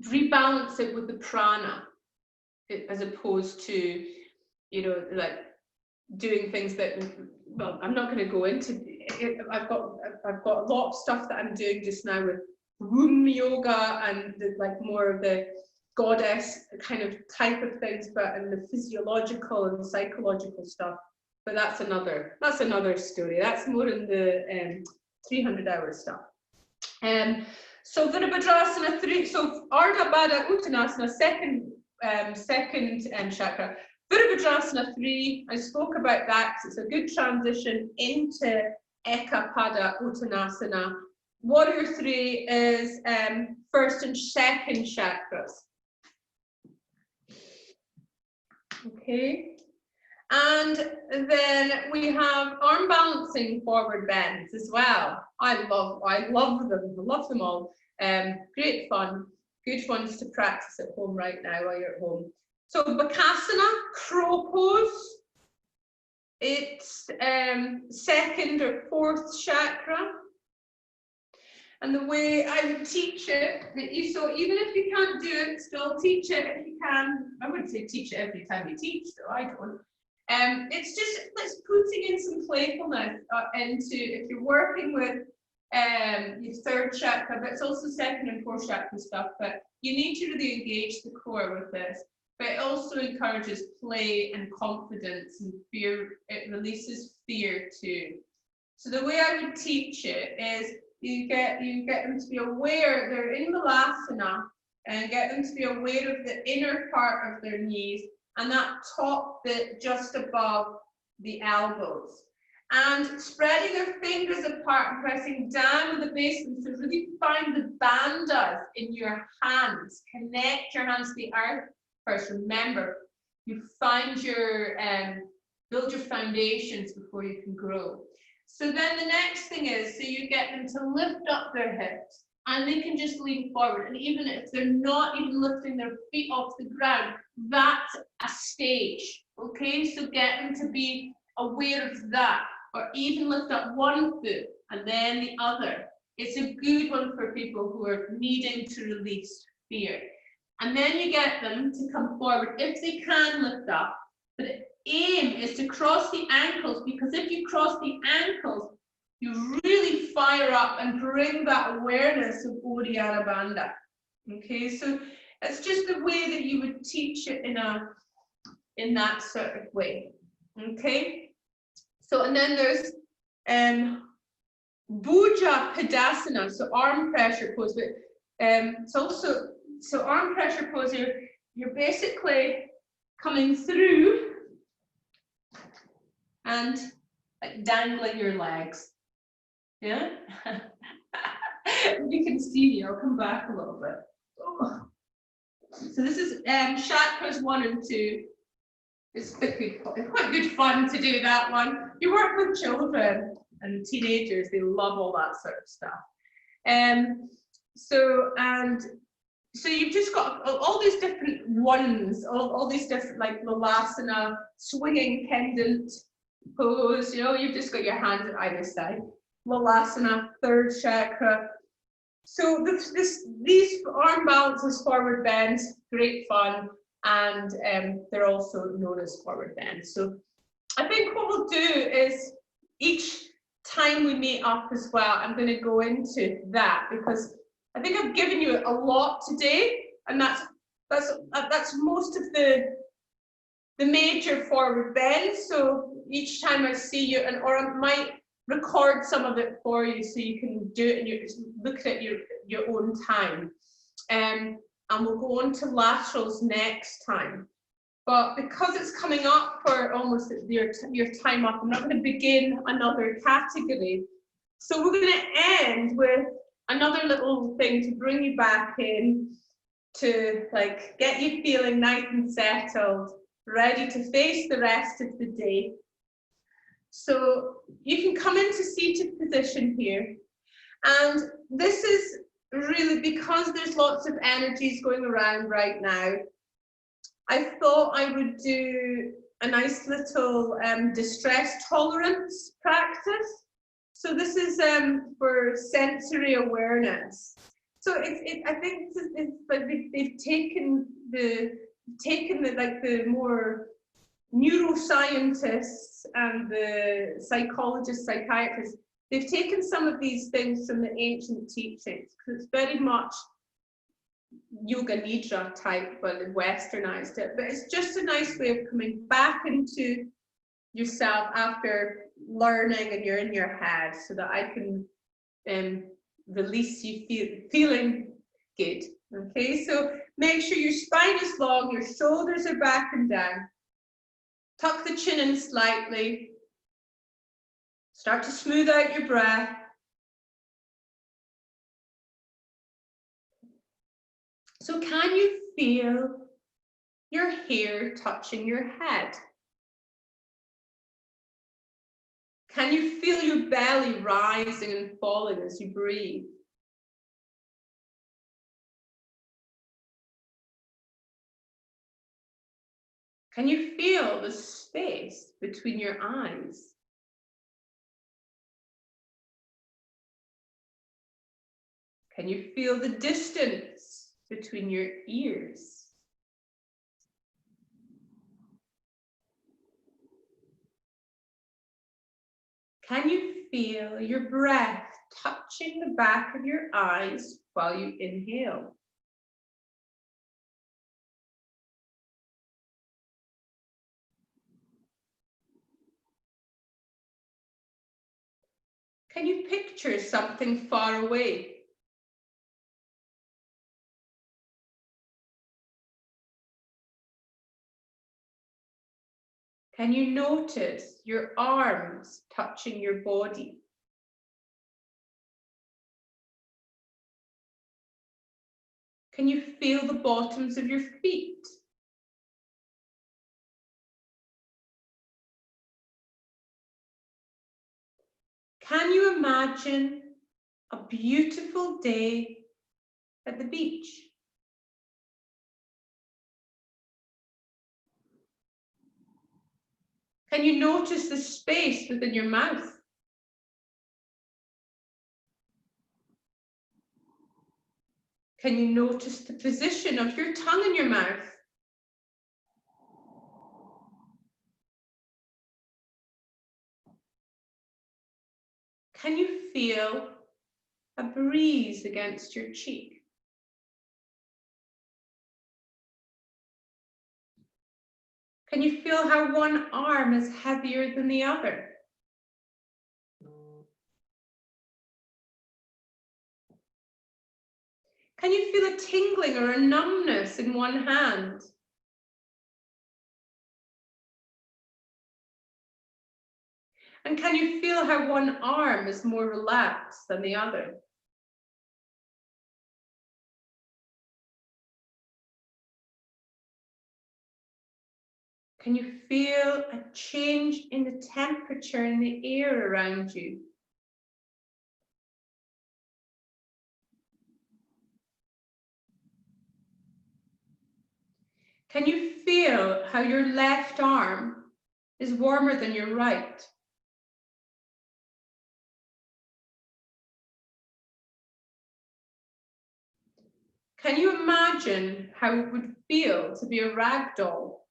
rebalance it with the prana, as opposed to like doing things that, well, I'm not going to go into it. I've got a lot of stuff that I'm doing just now with womb yoga and like more of the goddess kind of type of things, but and the physiological and psychological stuff. But that's another story. That's more in the 300-hour stuff. So Virabhadrasana 3. So Ardha Baddha Uttanasana, second chakra. Virabhadrasana 3, I spoke about that because it's a good transition into Eka Pada Uttanasana. Warrior 3 is first and second chakras. Okay, and then we have arm balancing forward bends as well. I love them. I love them all. Great fun. Good ones to practice at home right now while you're at home. So Bakasana, crow pose. It's second or fourth chakra. And the way I would teach it, so even if you can't do it, still teach it if you can. I wouldn't say teach it every time you teach, though, I don't. It's just, let's putting in some playfulness into, if you're working with your third chakra, but it's also second and fourth chakra stuff, but you need to really engage the core with this. But it also encourages play and confidence and fear. It releases fear too. So the way I would teach it is you get them to be aware they're in Balasana, and get them to be aware of the inner part of their knees and that top bit just above the elbows. And spreading their fingers apart and pressing down with the base of them. So really find the bandhas in your hands. Connect your hands to the earth first. Remember, you find your build your foundations before you can grow. So then the next thing is, so you get them to lift up their hips, and they can just lean forward. And even if they're not even lifting their feet off the ground, that's a stage. Okay, so get them to be aware of that, or even lift up one foot and then the other. It's a good one for people who are needing to release fear. And then you get them to come forward if they can lift up. But the aim is to cross the ankles, because if you cross the ankles, you really fire up and bring that awareness of Uddiyana Bandha. Okay, so it's just the way that you would teach it in that sort of way. Okay, so and then there's Bhuja Padasana, so arm pressure pose. But it's also, so arm pressure pose, you're basically coming through and like dangling your legs. Yeah? You can see me, I'll come back a little bit. Oh. So this is chakras 1 and 2. It's quite good fun to do that one. You work with children and teenagers, they love all that sort of stuff. So you've just got all these different ones, all these different, like Lalasana, swinging pendant pose, you know, you've just got your hands at either side. Lalasana, 3rd chakra. So these arm balances, forward bends, great fun, and they're also known as forward bends. So I think what we'll do is each time we meet up as well, I'm going to go into that, because I think I've given you a lot today, and that's most of the major forward bends. So each time I see you, or I might record some of it for you so you can do it and you look at your own time. And we'll go on to laterals next time. But because it's coming up for almost your time up, I'm not going to begin another category. So we're going to end with another little thing to bring you back in, to like get you feeling nice and settled, ready to face the rest of the day. So you can come into seated position here. And this is really because there's lots of energies going around right now. I thought I would do a nice little distress tolerance practice. So this is for sensory awareness. So I think it's like they've taken the more neuroscientists and the psychologists, psychiatrists, they've taken some of these things from the ancient teachings, because it's very much yoga nidra type, but they've westernized it. But it's just a nice way of coming back into yourself after learning, and you're in your head, so that I can release you feeling good. Okay, so make sure your spine is long, your shoulders are back and down. Tuck the chin in slightly. Start to smooth out your breath. So can you feel your hair touching your head? Can you feel your belly rising and falling as you breathe? Can you feel the space between your eyes? Can you feel the distance between your ears? Can you feel your breath touching the back of your eyes while you inhale? Can you picture something far away? Can you notice your arms touching your body? Can you feel the bottoms of your feet? Can you imagine a beautiful day at the beach? Can you notice the space within your mouth? Can you notice the position of your tongue in your mouth? Can you feel a breeze against your cheek? Can you feel how one arm is heavier than the other? Can you feel a tingling or a numbness in one hand? And can you feel how one arm is more relaxed than the other? Can you feel a change in the temperature in the air around you? Can you feel how your left arm is warmer than your right? Can you imagine how it would feel to be a rag doll?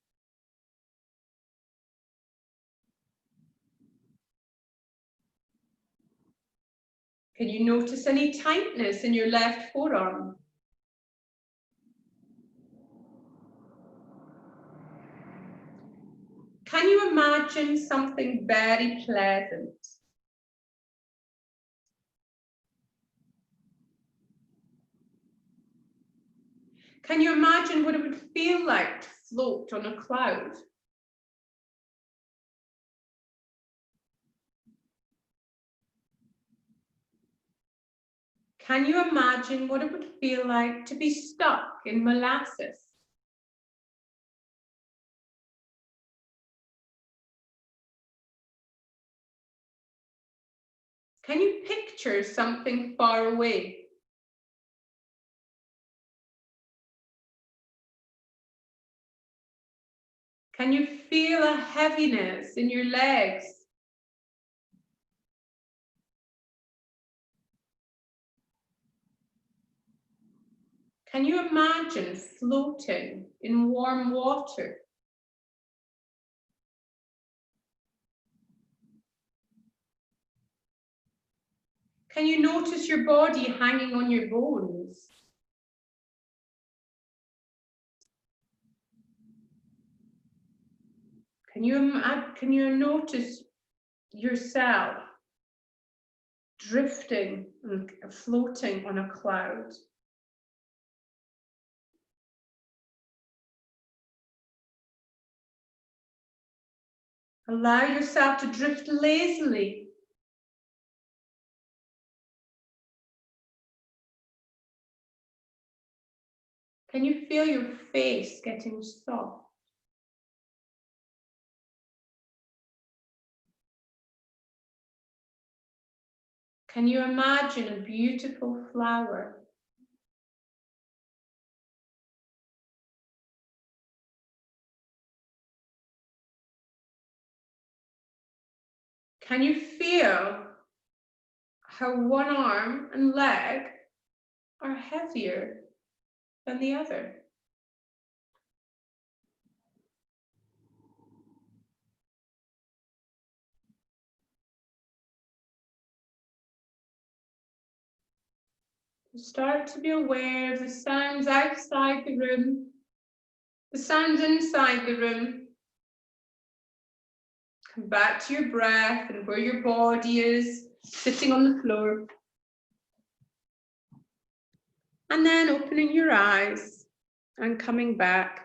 Can you notice any tightness in your left forearm? Can you imagine something very pleasant? Can you imagine what it would feel like to float on a cloud? Can you imagine what it would feel like to be stuck in molasses? Can you picture something far away? Can you feel a heaviness in your legs? Can you imagine floating in warm water? Can you notice your body hanging on your bones? Can you notice yourself drifting and floating on a cloud? Allow yourself to drift lazily. Can you feel your face getting soft? Can you imagine a beautiful flower? Can you feel how one arm and leg are heavier than the other? Start to be aware of the sounds outside the room, the sounds inside the room. Come back to your breath and where your body is, sitting on the floor. And then opening your eyes and coming back